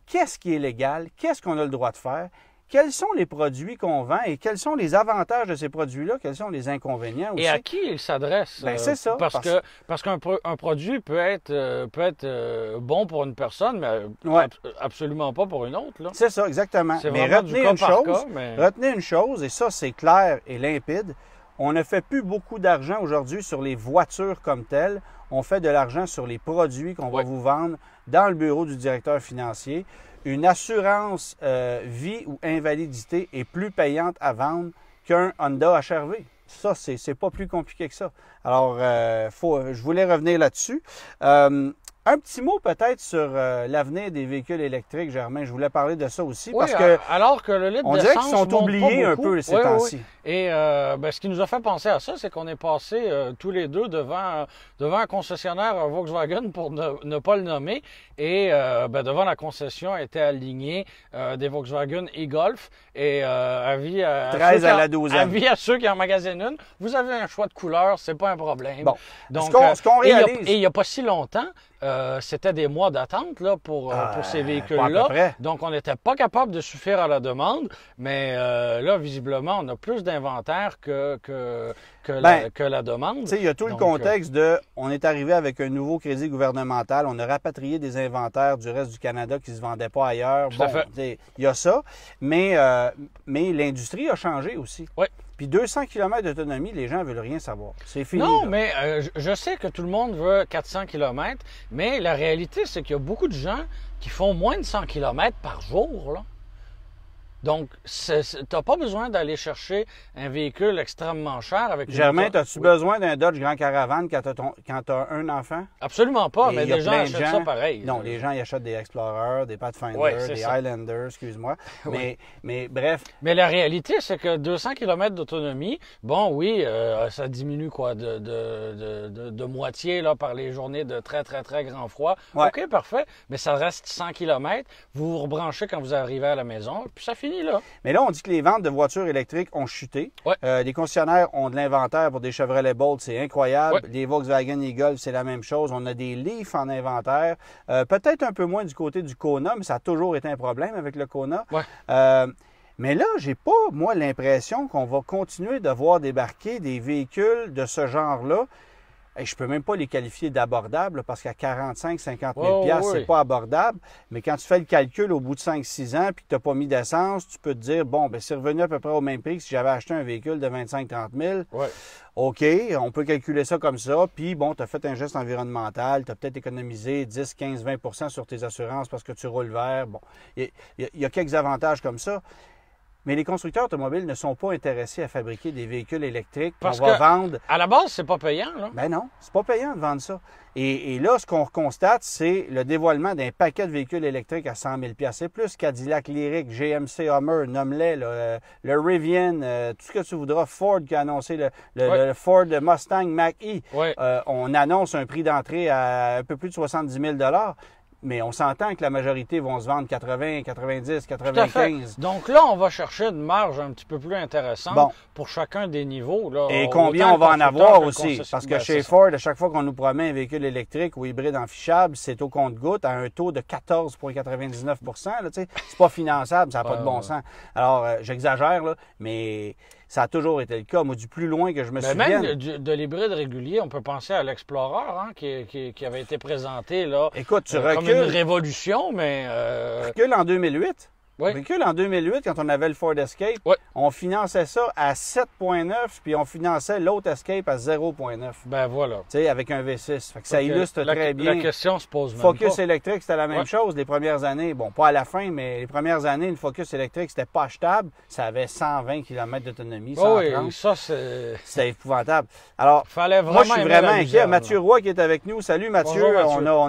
qu'est-ce qui est légal, qu'est-ce qu'on a le droit de faire, quels sont les produits qu'on vend et quels sont les avantages de ces produits-là, quels sont les inconvénients aussi. Et à qui ils s'adressent? Ben, c'est ça. Parce qu'un produit peut être bon pour une personne, mais absolument pas pour une autre. C'est ça, exactement. Mais retenez une chose, et ça, c'est clair et limpide. On ne fait plus beaucoup d'argent aujourd'hui sur les voitures comme telles. on fait de l'argent sur les produits qu'on va vous vendre dans le bureau du directeur financier. Une assurance vie ou invalidité est plus payante à vendre qu'un Honda HR-V. Ça, c'est pas plus compliqué que ça. Alors, je voulais revenir là-dessus. Un petit mot peut-être sur l'avenir des véhicules électriques, Germain. Je voulais parler de ça aussi parce que alors que le litre on dirait qu'ils sont oubliés un peu ces temps-ci. Et ce qui nous a fait penser à ça, c'est qu'on est passé tous les deux devant un concessionnaire Volkswagen pour ne pas le nommer. Et devant la concession étaient alignés des Volkswagen e-Golf. Et avis à 13 à la 12e. Avis à ceux qui en magasinent une, vous avez un choix de couleur, c'est pas un problème. Bon. Donc, ce qu'on réalise... Et il n'y a pas si longtemps, c'était des mois d'attente là, pour ces véhicules-là. Donc, on n'était pas capable de suffire à la demande. Mais là, visiblement, on a plus d'inventaire que la demande. Il y a tout le contexte on est arrivé avec un nouveau crédit gouvernemental. On a rapatrié des inventaires du reste du Canada qui ne se vendaient pas ailleurs. Il y a ça. Mais l'industrie a changé aussi. Oui. Puis 200 km d'autonomie, les gens ne veulent rien savoir. C'est fini. Non, là. mais je sais que tout le monde veut 400 km, mais la réalité, c'est qu'il y a beaucoup de gens qui font moins de 100 km par jour, là. Donc, tu n'as pas besoin d'aller chercher un véhicule extrêmement cher avec Germain, as-tu besoin d'un Dodge Grand Caravane quand tu as un enfant? Absolument pas, mais les gens achètent ça pareil. Non, les gens ils achètent des Explorer, des Pathfinder, des Highlander, excuse-moi. Mais bref. Mais la réalité, c'est que 200 km d'autonomie, ça diminue quoi de moitié là, par les journées de très, très, très grand froid. Ouais. OK, parfait, mais ça reste 100 km. Vous vous rebranchez quand vous arrivez à la maison, puis ça finit. Là. Mais là, on dit que les ventes de voitures électriques ont chuté. Ouais. Les concessionnaires ont de l'inventaire pour des Chevrolet Bolt, c'est incroyable. Ouais. Les Volkswagen e-Golf, c'est la même chose. On a des Leaf en inventaire. Peut-être un peu moins du côté du Kona, mais ça a toujours été un problème avec le Kona. Ouais. Mais là, j'ai pas, moi, l'impression qu'on va continuer de voir débarquer des véhicules de ce genre-là. Et je peux même pas les qualifier d'abordables parce qu'à 45-50 000 c'est pas abordable. Mais quand tu fais le calcul au bout de 5-6 ans puis que tu n'as pas mis d'essence, tu peux te dire, c'est revenu à peu près au même prix que si j'avais acheté un véhicule de 25-30 000. Ouais. OK, on peut calculer ça comme ça. Puis, tu as fait un geste environnemental, tu as peut-être économisé 10, 15, 20 sur tes assurances parce que tu roules vert. Bon, il y a quelques avantages comme ça. Mais les constructeurs automobiles ne sont pas intéressés à fabriquer des véhicules électriques qu'on va vendre. À la base, c'est pas payant, là. Ben non, c'est pas payant de vendre ça. Et là, ce qu'on constate, c'est le dévoilement d'un paquet de véhicules électriques à 100 000 $. C'est plus Cadillac Lyriq, GMC Hummer, nomme-les, le Rivian, tout ce que tu voudras. Ford qui a annoncé le Ford Mustang Mach-E. Ouais. On annonce un prix d'entrée à un peu plus de 70 000 $. Mais on s'entend que la majorité vont se vendre 80, 90, 95. Donc là, on va chercher une marge un petit peu plus intéressante pour chacun des niveaux. Là, et combien on va en avoir aussi? Parce que chez Ford, à chaque fois qu'on nous promet un véhicule électrique ou hybride enfichable, c'est au compte-gouttes à un taux de 14,99 %. C'est pas finançable, ça n'a pas de bon sens. Alors, j'exagère, là, mais... Ça a toujours été le cas. Moi, du plus loin que je me souvienne... Même de l'hybride régulier, on peut penser à l'Explorer, qui avait été présenté là, écoute, tu comme une révolution, mais... Recule en 2008. Oui. Recule en 2008, quand on avait le Ford Escape, on finançait ça à 7,9 puis on finançait l'autre Escape à 0,9. Ben voilà. Tu sais, avec un V6. Fait que ça illustre très bien. La question se pose même Focus pas. électrique, c'était la même chose les premières années. Bon, pas à la fin, mais les premières années, une Focus électrique, c'était pas achetable. Ça avait 120 km d'autonomie, 130. Oui, ça, c'est... C'était épouvantable. Alors, fallait vraiment moi, je suis vraiment inquiet. Mathieu Roy qui est avec nous. Salut, Mathieu. Bonjour, Mathieu.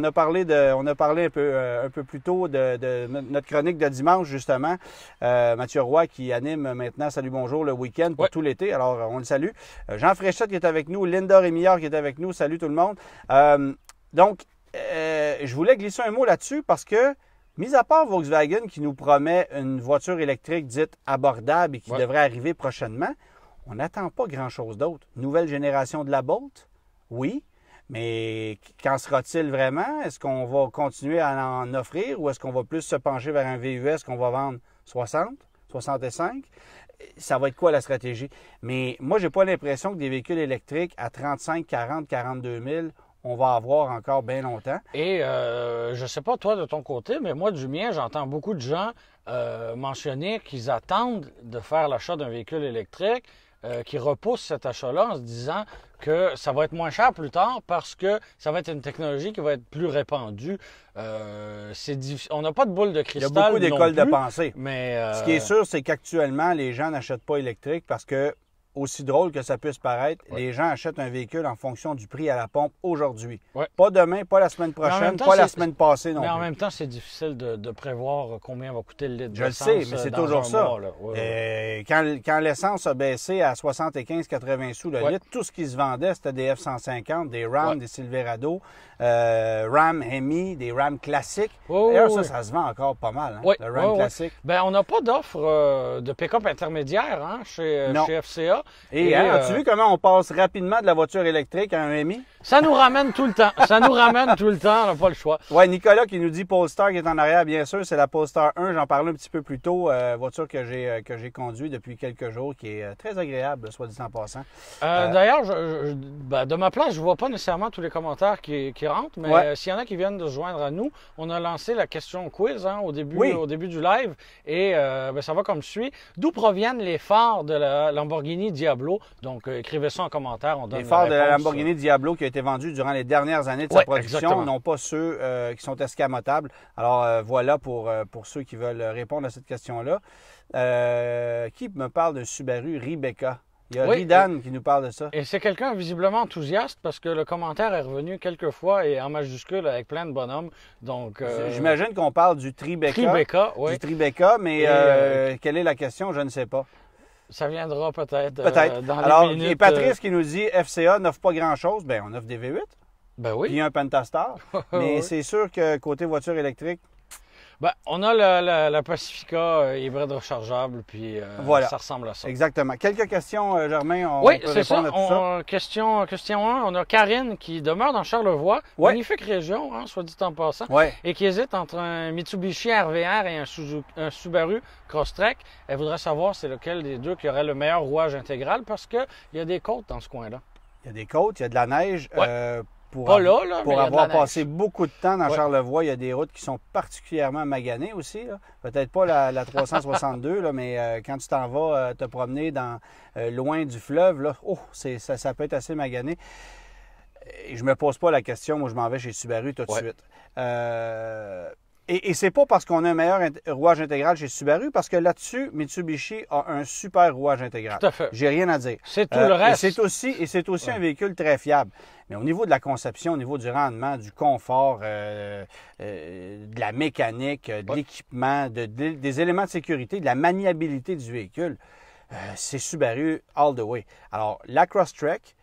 On a parlé un peu plus tôt de notre chronique de dimanche, justement. Mathieu Roy qui anime maintenant Salut Bonjour le week-end pour tout l'été. Alors, on le salue. Jean Fréchette qui est avec nous. Linda Rémillard qui est avec nous. Salut tout le monde. Je voulais glisser un mot là-dessus parce que, mis à part Volkswagen qui nous promet une voiture électrique dite abordable et qui devrait arriver prochainement, on n'attend pas grand-chose d'autre. Nouvelle génération de la Bolt? Oui. Mais qu'en sera-t-il vraiment? Est-ce qu'on va continuer à en offrir ou est-ce qu'on va plus se pencher vers un VUS qu'on va vendre 60, 65? Ça va être quoi la stratégie? Mais moi, j'ai pas l'impression que des véhicules électriques à 35, 40, 42 000, on va avoir encore bien longtemps. Et je sais pas toi de ton côté, mais moi du mien, j'entends beaucoup de gens mentionner qu'ils attendent de faire l'achat d'un véhicule électrique qui repoussent cet achat-là en se disant que ça va être moins cher plus tard parce que ça va être une technologie qui va être plus répandue. On n'a pas de boule de cristal. Il y a beaucoup d'écoles de pensée. Mais ce qui est sûr, c'est qu'actuellement, les gens n'achètent pas électrique parce que, aussi drôle que ça puisse paraître, les gens achètent un véhicule en fonction du prix à la pompe aujourd'hui. Ouais. Pas demain, pas la semaine prochaine, pas la semaine passée non plus. Mais en même temps, c'est difficile de prévoir combien va coûter le litre Je d'essence. le sais, mais c'est toujours ça. Ouais. Quand l'essence a baissé à 75-80 sous le litre, tout ce qui se vendait, c'était des F-150, des Ram, des Silverado, Ram Hemi, des Ram classiques. D'ailleurs, ça se vend encore pas mal, le Ram classique. Ben, on n'a pas d'offre de pick-up intermédiaire chez FCA. Et as-tu vu comment on passe rapidement de la voiture électrique à un Hemi? Ça nous ramène tout le temps. Ça nous ramène tout le temps, on n'a pas le choix. Oui, Nicolas qui nous dit Polestar qui est en arrière, bien sûr, c'est la Polestar 1. J'en parlais un petit peu plus tôt. Voiture que j'ai conduite depuis quelques jours, qui est très agréable, soit dit en passant. D'ailleurs, de ma place, je ne vois pas nécessairement tous les commentaires qui rentrent, mais s'il y en a qui viennent de se joindre à nous, on a lancé la question quiz au début du live. Et ça va comme suit. D'où proviennent les phares de la Lamborghini Diablo? Donc, écrivez ça en commentaire. On donne les phares de la Lamborghini Diablo qui a été vendus durant les dernières années de sa production, exactement. Non pas ceux qui sont escamotables. Alors, voilà pour ceux qui veulent répondre à cette question-là. Qui me parle de Subaru Rebecca? Il y a Ridan qui nous parle de ça. Et c'est quelqu'un visiblement enthousiaste parce que le commentaire est revenu quelques fois et en majuscule avec plein de bonhommes. Donc, j'imagine qu'on parle du Tribeca. Du Tribeca, mais quelle est la question? Je ne sais pas. Ça viendra peut-être dans les Alors, minutes. Et Patrice qui nous dit FCA n'offre pas grand-chose. Bien, on offre des V8. Ben oui. Puis un Pentastar. Mais c'est sûr que côté voiture électrique, on a la Pacifica hybride rechargeable, puis ça ressemble à ça. Exactement. Quelques questions, Germain, on peut répondre à tout ça. Question 1, on a Karine qui demeure dans Charlevoix, magnifique région, soit dit en passant, et qui hésite entre un Mitsubishi RVR et un Subaru Crosstrek. Elle voudrait savoir c'est lequel des deux qui aurait le meilleur rouage intégral, parce qu'il y a des côtes dans ce coin-là. Il y a des côtes, il y a de la neige. Pour avoir passé beaucoup de temps dans Charlevoix, il y a des routes qui sont particulièrement maganées aussi. Peut-être pas la 362, là, mais quand tu t'en vas te promener loin du fleuve, là, ça peut être assez magané. Et je me pose pas la question, moi je m'en vais chez Subaru tout de suite. Et c'est pas parce qu'on a un meilleur rouage intégral chez Subaru, parce que là-dessus, Mitsubishi a un super rouage intégral. Tout à fait. J'ai rien à dire. C'est tout le reste. Et c'est aussi un véhicule très fiable. Mais au niveau de la conception, au niveau du rendement, du confort, de la mécanique, de l'équipement, des éléments de sécurité, de la maniabilité du véhicule, c'est Subaru all the way. Alors, la Crosstrek,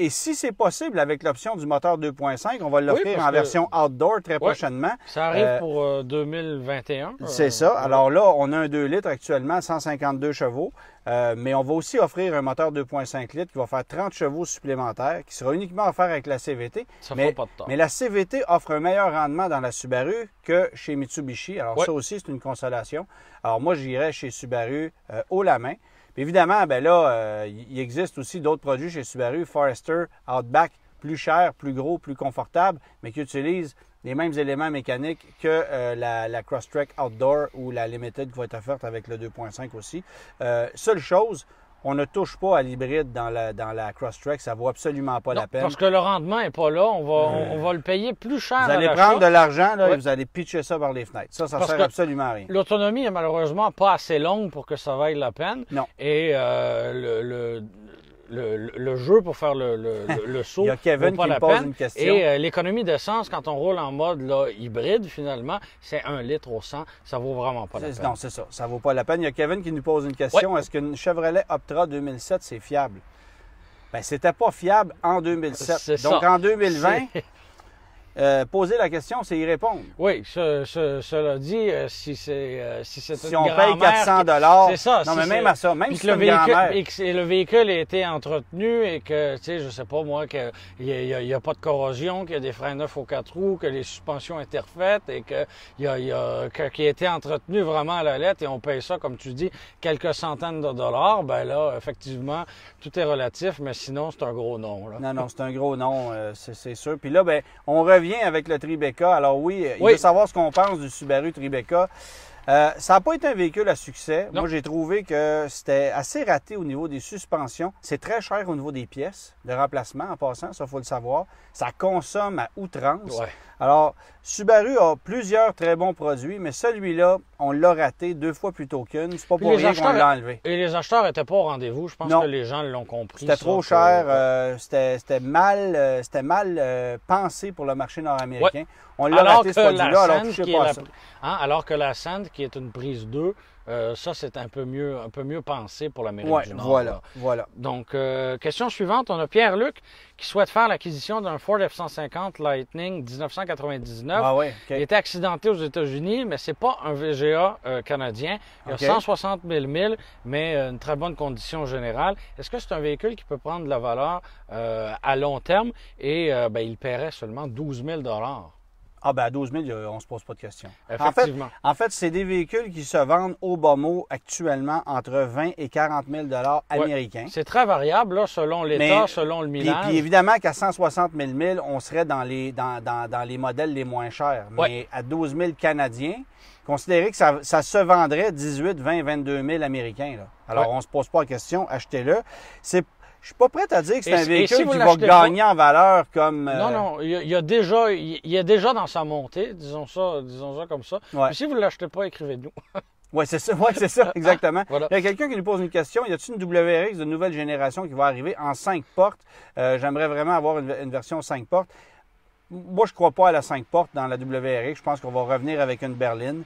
et si c'est possible, avec l'option du moteur 2.5, on va l'offrir en version outdoor très prochainement. Ça arrive pour 2021. C'est ça. Alors là, on a un 2 litres actuellement, 152 chevaux. Mais on va aussi offrir un moteur 2.5 litres qui va faire 30 chevaux supplémentaires, qui sera uniquement offert avec la CVT. Ça fera pas de temps. Mais la CVT offre un meilleur rendement dans la Subaru que chez Mitsubishi. Alors ça aussi, c'est une consolation. Alors moi, j'irais chez Subaru haut la main. Puis évidemment, il existe aussi d'autres produits chez Subaru, Forester, Outback, plus cher, plus gros, plus confortable, mais qui utilisent les mêmes éléments mécaniques que la Crosstrek Outdoor ou la Limited qui va être offerte avec le 2.5 aussi. Seule chose, on ne touche pas à l'hybride dans la Crosstrek, ça ne vaut absolument pas la peine. Parce que le rendement n'est pas là, on va le payer plus cher. Vous allez prendre de l'argent et vous allez pitcher ça par les fenêtres. Ça ne sert absolument à rien. L'autonomie est malheureusement pas assez longue pour que ça vaille la peine. Non. Et le jeu pour faire le saut. Il y a Kevin qui me pose une question. Et l'économie d'essence, quand on roule en mode hybride, finalement, c'est 1 litre au 100. Ça vaut vraiment pas la peine. Non, c'est ça. Ça vaut pas la peine. Il y a Kevin qui nous pose une question. Est-ce qu'une Chevrolet Optra 2007, c'est fiable? Bien, c'était pas fiable en 2007. Donc, en 2020... poser la question, c'est y répondre. Oui, cela dit, si on paye 400 $, c'est ça. Non, mais même à ça, même si c'est une grand-mère. Et que le véhicule a été entretenu et que, tu sais, je sais pas moi, qu'il n'y a pas de corrosion, qu'il y a des freins neufs aux 4 roues, que les suspensions étaient refaites et qu'il a été entretenu vraiment à la lettre et on paye ça, comme tu dis, quelques centaines de dollars, ben là, effectivement, tout est relatif, mais sinon, c'est un gros non. Là. Non, c'est un gros non, c'est sûr. Puis là, on revient avec le Tribeca. Alors oui, il veut savoir ce qu'on pense du Subaru Tribeca. Ça n'a pas été un véhicule à succès. Non. Moi, j'ai trouvé que c'était assez raté au niveau des suspensions. C'est très cher au niveau des pièces de remplacement, en passant, ça, il faut le savoir. Ça consomme à outrance. Ouais. Alors, Subaru a plusieurs très bons produits, mais celui-là, on l'a raté 2 fois plus tôt qu'une. C'est pas Puis pour les rien qu'on acheteurs- l'a enlevé. Et les acheteurs n'étaient pas au rendez-vous. Je pense Non. que les gens l'ont compris. C'était ça, trop que- cher, c'était mal pensé pour le marché nord-américain. On l'a Alors raté que ce produit-là, la alors Sand, touchez qui est pas à la- ça. alors que la Sand, qui est une prise 2, ça, c'est un peu mieux pensé pour l'Amérique Ouais, du Nord. voilà, là. voilà. Donc, question suivante. On a Pierre-Luc qui souhaite faire l'acquisition d'un Ford F-150 Lightning 1999. Ah ouais, Il OK. était accidenté aux États-Unis, mais c'est pas un VGA canadien. Il y a OK. 160 000 milles, mais une très bonne condition générale. Est-ce que c'est un véhicule qui peut prendre de la valeur à long terme et il paierait seulement 12 000 Ah ben à 12 000, on se pose pas de questions. Effectivement. En fait, c'est des véhicules qui se vendent au bas mot actuellement entre 20 et 40 000 américains. C'est très variable là, selon l'État, Mais- selon le Puis, millage. puis évidemment qu'à 160 000 milles, on serait dans les modèles les moins chers. Mais Ouais. à 12 000 canadiens, considérez que ça se vendrait 18, 20, 22 000 américains. Là. Alors, Ouais. on se pose pas la question, achetez-le. Je suis pas prêt à dire que c'est Et un si- et véhicule si vous qui va l'achetez gagner en valeur comme... Non, il est déjà dans sa montée, disons ça comme ça. Ouais. Mais si vous ne l'achetez pas, écrivez-nous. Oui, c'est ça, exactement. Voilà. Il y a quelqu'un qui nous pose une question. Y a-t-il une WRX de nouvelle génération qui va arriver en 5 portes? J'aimerais vraiment avoir une version 5 portes. Moi, je ne crois pas à la 5 portes dans la WRX. Je pense qu'on va revenir avec une berline.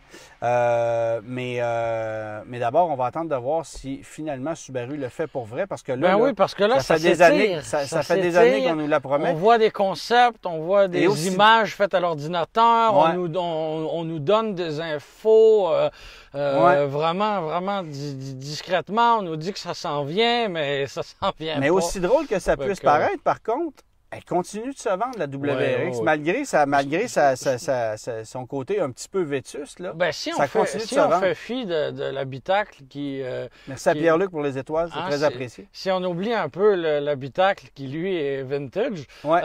Mais d'abord, on va attendre de voir si finalement Subaru le fait pour vrai. Parce que là, Oui, parce que là, ça fait des s'étire, années, ça fait des années qu'on nous la promet. On voit des concepts, on voit des Et aussi- images faites à l'ordinateur, Ouais. on nous donne des infos Ouais. vraiment discrètement. On nous dit que ça s'en vient, mais ça s'en vient Mais pas. aussi drôle que ça Fait puisse que- paraître, par contre, elle continue de se vendre, la WRX, ouais. malgré son côté un petit peu vétuste. Là. Ben, si on Ça fait, continue de si se on vendre. fait fi de l'habitacle qui... Merci à qui- Pierre-Luc pour les étoiles, c'est Hein, très c'est- apprécié. Si on oublie un peu l'habitacle qui, lui, est vintage, Ouais.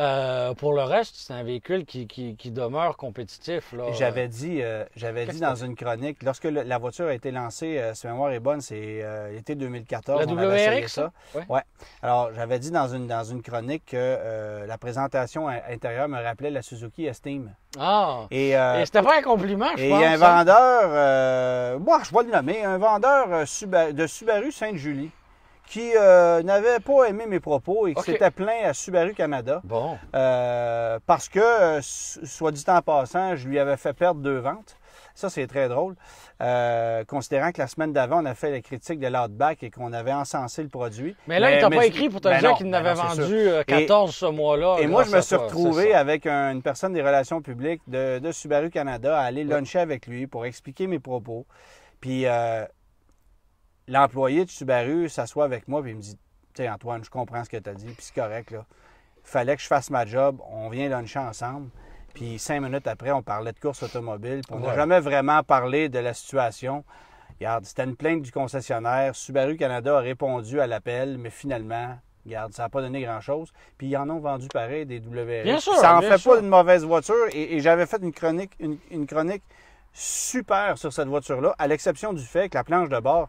pour le reste, c'est un véhicule qui demeure compétitif. Là. J'avais dit qu'est-ce dans que- une chronique, lorsque la voiture a été lancée, si ma mémoire est bonne, c'est l'été 2014. La on avait essayé WRX, ça. Ouais. Ouais. Alors, j'avais dit dans une chronique que la présentation intérieure me rappelait la Suzuki Esteem. Ah! Et, Et c'était pas un compliment, je et pense. un hein? vendeur, moi je vais le nommer, un vendeur de Subaru Sainte-Julie qui n'avait pas aimé mes propos et qui Ok. s'était plaint à Subaru Canada. Bon. Parce que, soit dit en passant, je lui avais fait perdre 2 ventes. Ça, c'est très drôle. Considérant que la semaine d'avant, on a fait la critique de l'Outback et qu'on avait encensé le produit. Mais là, il t'a pas mais- écrit pour te ben dire non, qu'il ben n'avait non, c'est vendu sûr. 14 ce mois-là. Et moi, grâce je me à suis toi, retrouvé c'est ça. avec une personne des relations publiques de Subaru Canada à aller luncher avec lui pour expliquer mes propos. Puis l'employé de Subaru s'assoit avec moi et il me dit, tu sais, Antoine, je comprends ce que tu as dit, puis c'est correct, là. Il fallait que je fasse ma job, on vient luncher ensemble. Puis 5 minutes après, on parlait de course automobile. Puis on n'a Ouais. jamais vraiment parlé de la situation. Regarde, c'était une plainte du concessionnaire. Subaru Canada a répondu à l'appel, mais finalement, regarde, ça n'a pas donné grand-chose. Puis ils en ont vendu pareil des WRX. Bien sûr, Ça n'en bien fait sûr. pas une mauvaise voiture. Et j'avais fait une chronique super sur cette voiture-là, à l'exception du fait que la planche de bord,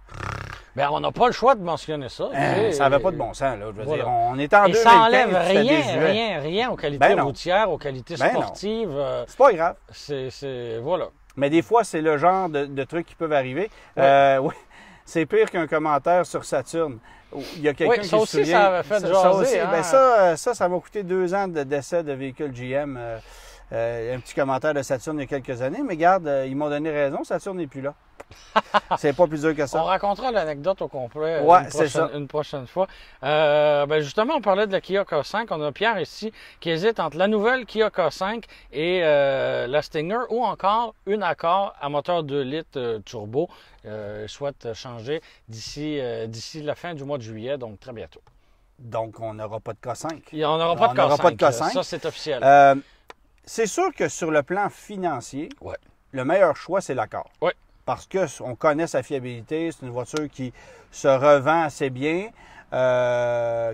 Ben, on n'a pas le choix de mentionner ça. tu sais. ça n'avait pas de bon sens. Là. Je veux Voilà. dire, on est en Et 2015, ça enlève c'était désuet. rien aux qualités Ben non. routières, aux qualités Ben non. sportives. C'est pas grave. Voilà. Mais des fois, c'est le genre de trucs qui peuvent arriver. Oui. C'est pire qu'un commentaire sur Saturn. Il y a quelqu'un Oui, qui ça se aussi, souvient. ça avait fait jaser, ça aussi, hein. ben ça m'a coûté 2 ans de décès de véhicules GM. Un petit commentaire de Saturn il y a quelques années. Mais regarde, ils m'ont donné raison. Saturn n'est plus là. C'est pas plus dur que On ça. racontera l'anecdote au complet Ouais, c'est ça. une prochaine fois. Justement, on parlait de la Kia K5. On a Pierre ici qui hésite entre la nouvelle Kia K5 et la Stinger ou encore une Accord à moteur 2 litres turbo. Il souhaite changer d'ici la fin du mois de juillet, donc très bientôt. Donc, on n'aura pas de K5. On n'aura pas, On n'aura pas de K5. Ça, c'est officiel. C'est sûr que sur le plan financier, Ouais. le meilleur choix, c'est l'Accord. Ouais. Parce qu'on connaît sa fiabilité, c'est une voiture qui se revend assez bien,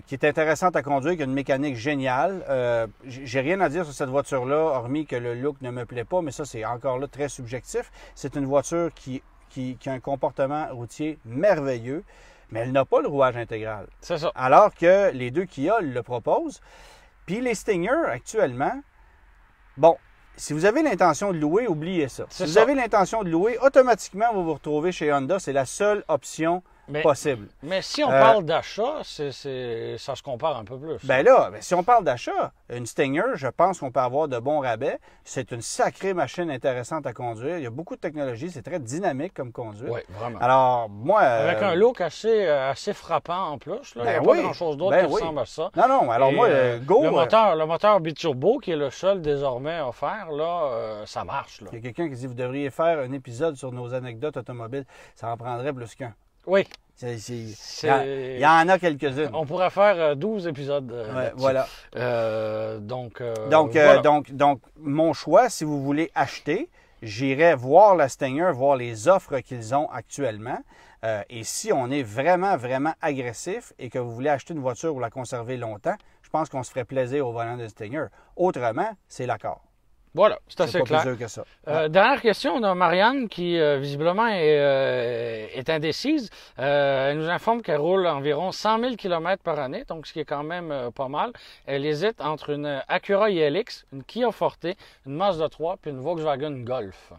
qui est intéressante à conduire, qui a une mécanique géniale. J'ai rien à dire sur cette voiture-là, hormis que le look ne me plaît pas, mais ça, c'est encore là très subjectif. C'est une voiture qui qui a un comportement routier merveilleux, mais elle n'a pas le rouage intégral. C'est ça. Alors que les deux Kia le proposent. Puis les Stinger, actuellement, bon, si vous avez l'intention de louer, oubliez ça. Si vous avez l'intention de louer, automatiquement, vous vous retrouvez chez Honda. C'est la seule option possible. Mais si on parle d'achat, ça se compare un peu plus. Ben là, si on parle d'achat, une Stinger, je pense qu'on peut avoir de bons rabais. C'est une sacrée machine intéressante à conduire. Il y a beaucoup de technologie. C'est très dynamique comme conduite. Oui, vraiment. Alors, moi... Avec un look assez frappant en plus. Là. Il n'y a pas grand-chose d'autre qui ressemble à ça. Non. Alors moi, Go... Le moteur biturbo, qui est le seul désormais offert, là, ça marche. Là. Il y a quelqu'un qui dit, vous devriez faire un épisode sur nos anecdotes automobiles. Ça en prendrait plus qu'un. Oui. Il y en a quelques-unes. On pourrait faire 12 épisodes. Voilà. Donc, mon choix, si vous voulez acheter, j'irai voir la Stinger, voir les offres qu'ils ont actuellement. Et si on est vraiment, vraiment agressif et que vous voulez acheter une voiture ou la conserver longtemps, je pense qu'on se ferait plaisir au volant de Stinger. Autrement, c'est l'accord. Voilà, c'est assez clair. Plus dur que ça. Dernière question, on a Marianne qui visiblement est indécise. Elle nous informe qu'elle roule environ 100 000 km par année, donc ce qui est quand même pas mal. Elle hésite entre une Acura ILX, une Kia Forte, une Mazda 3 puis une Volkswagen Golf.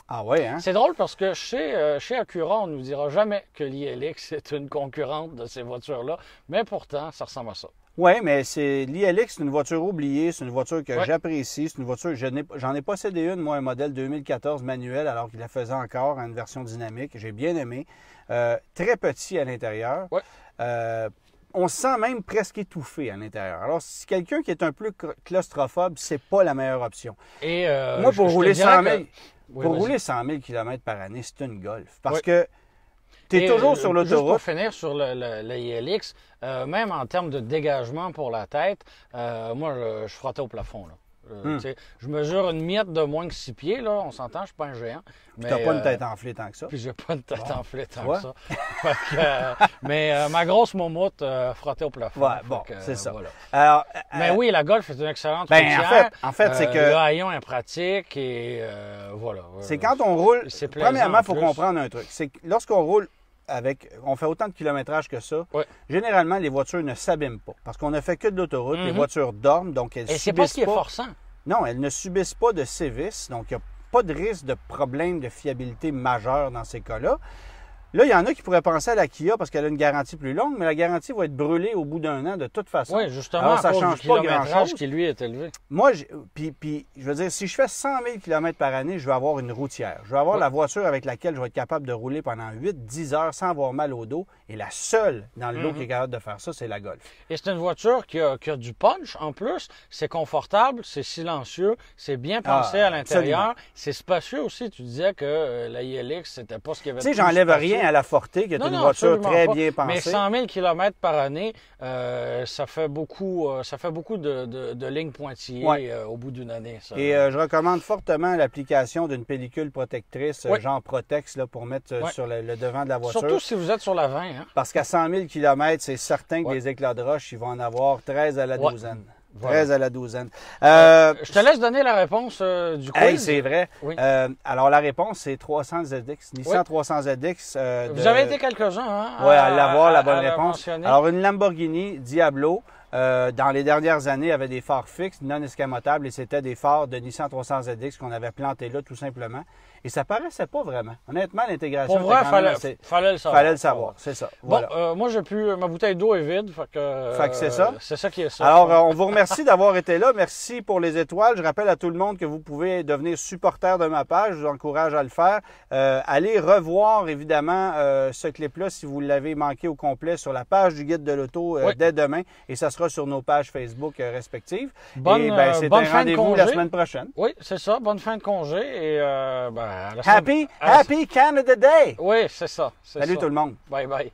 Ah oui, hein? C'est drôle parce que chez Acura, on ne nous dira jamais que l'ILX est une concurrente de ces voitures-là, mais pourtant, ça ressemble à ça. Oui, mais l'ILX, c'est une voiture oubliée, c'est une voiture que j'apprécie, c'est une voiture, j'en ai possédé une, moi, un modèle 2014 manuel, alors qu'il la faisait encore en une version dynamique, j'ai bien aimé, très petit à l'intérieur, on se sent même presque étouffé à l'intérieur. Alors, si quelqu'un qui est un peu claustrophobe, c'est pas la meilleure option. Et moi, pour rouler 100 000, rouler 100 000 km par année, c'est une Golf, parce que tu es toujours sur l'autoroute. Juste pour finir sur le ILX, même en termes de dégagement pour la tête, moi, je frottais au plafond. Là. Je mesure une miette de moins que 6 pieds, là, on s'entend, je ne suis pas un géant. Tu n'as pas une tête enflée tant que ça. Puis j'ai pas une tête enflée tant que ça. Mais ma grosse moumoute frottait au plafond. C'est ça. Voilà. Alors, mais oui, la Golf est une excellente routière. En fait, c'est que... Le haillon est pratique et voilà. C'est quand on roule... Premièrement, il faut comprendre un truc. C'est que lorsqu'on roule on fait autant de kilométrage que ça, généralement, les voitures ne s'abîment pas. Parce qu'on ne fait que de l'autoroute, les voitures dorment, donc elles subissent pas... Et c'est pas ce qui est forçant. Non, elles ne subissent pas de sévices, donc il n'y a pas de risque de problème de fiabilité majeur dans ces cas-là. Là, il y en a qui pourraient penser à la Kia parce qu'elle a une garantie plus longue, mais la garantie va être brûlée au bout d'un an de toute façon. Oui, justement, alors, ça à cause change du pas kilométrage grand-chose. qui, lui, est élevé. Moi, puis, je veux dire, si je fais 100 000 km par année, je vais avoir une routière. Je vais avoir la voiture avec laquelle je vais être capable de rouler pendant 8-10 heures sans avoir mal au dos. Et la seule dans le lot qui est capable de faire ça, c'est la Golf. Et c'est une voiture qui a du punch en plus. C'est confortable, c'est silencieux, c'est bien pensé à l'intérieur. C'est spacieux aussi. Tu disais que la ILX, c'était pas ce qu'il y avait de plus. Tu sais, j'enlève rien à la Forte, qui est une voiture très bien pensée. Mais 100 000 km par année, ça fait beaucoup de lignes pointillées au bout d'une année. Ça. Et je recommande fortement l'application d'une pellicule protectrice, genre Protex, là, pour mettre sur le devant de la voiture. Surtout si vous êtes sur la 20. Hein? Parce qu'à 100 000 km, c'est certain que les éclats de roche, ils vont en avoir 13 à la douzaine. 13 à la douzaine. Je te laisse donner la réponse du quiz. C'est vrai. Oui. Alors, la réponse, c'est 300 ZX. Nissan 300 ZX. Vous avez été quelques-uns, hein? Oui, à l'avoir, la bonne réponse. Mentionner. Alors, une Lamborghini Diablo, dans les dernières années, avait des phares fixes, non escamotables, et c'était des phares de Nissan 300 ZX qu'on avait plantés là, tout simplement. Et ça paraissait pas vraiment. Honnêtement, l'intégration... Pour vrai, fallait le savoir. Fallait le savoir, c'est ça. Bon, voilà. Moi, j'ai pu... Ma bouteille d'eau est vide, fait que c'est ça. C'est ça qui est ça. Alors, on vous remercie d'avoir été là. Merci pour les étoiles. Je rappelle à tout le monde que vous pouvez devenir supporter de ma page. Je vous encourage à le faire. Allez revoir, évidemment, ce clip-là, si vous l'avez manqué au complet, sur la page du Guide de l'auto dès demain. Et ça sera sur nos pages Facebook respectives. C'est un rendez-vous la semaine prochaine. Oui, c'est ça. Bonne fin de congé. Et Happy Canada Day! Oui, c'est ça. Salut tout le monde. Bye bye.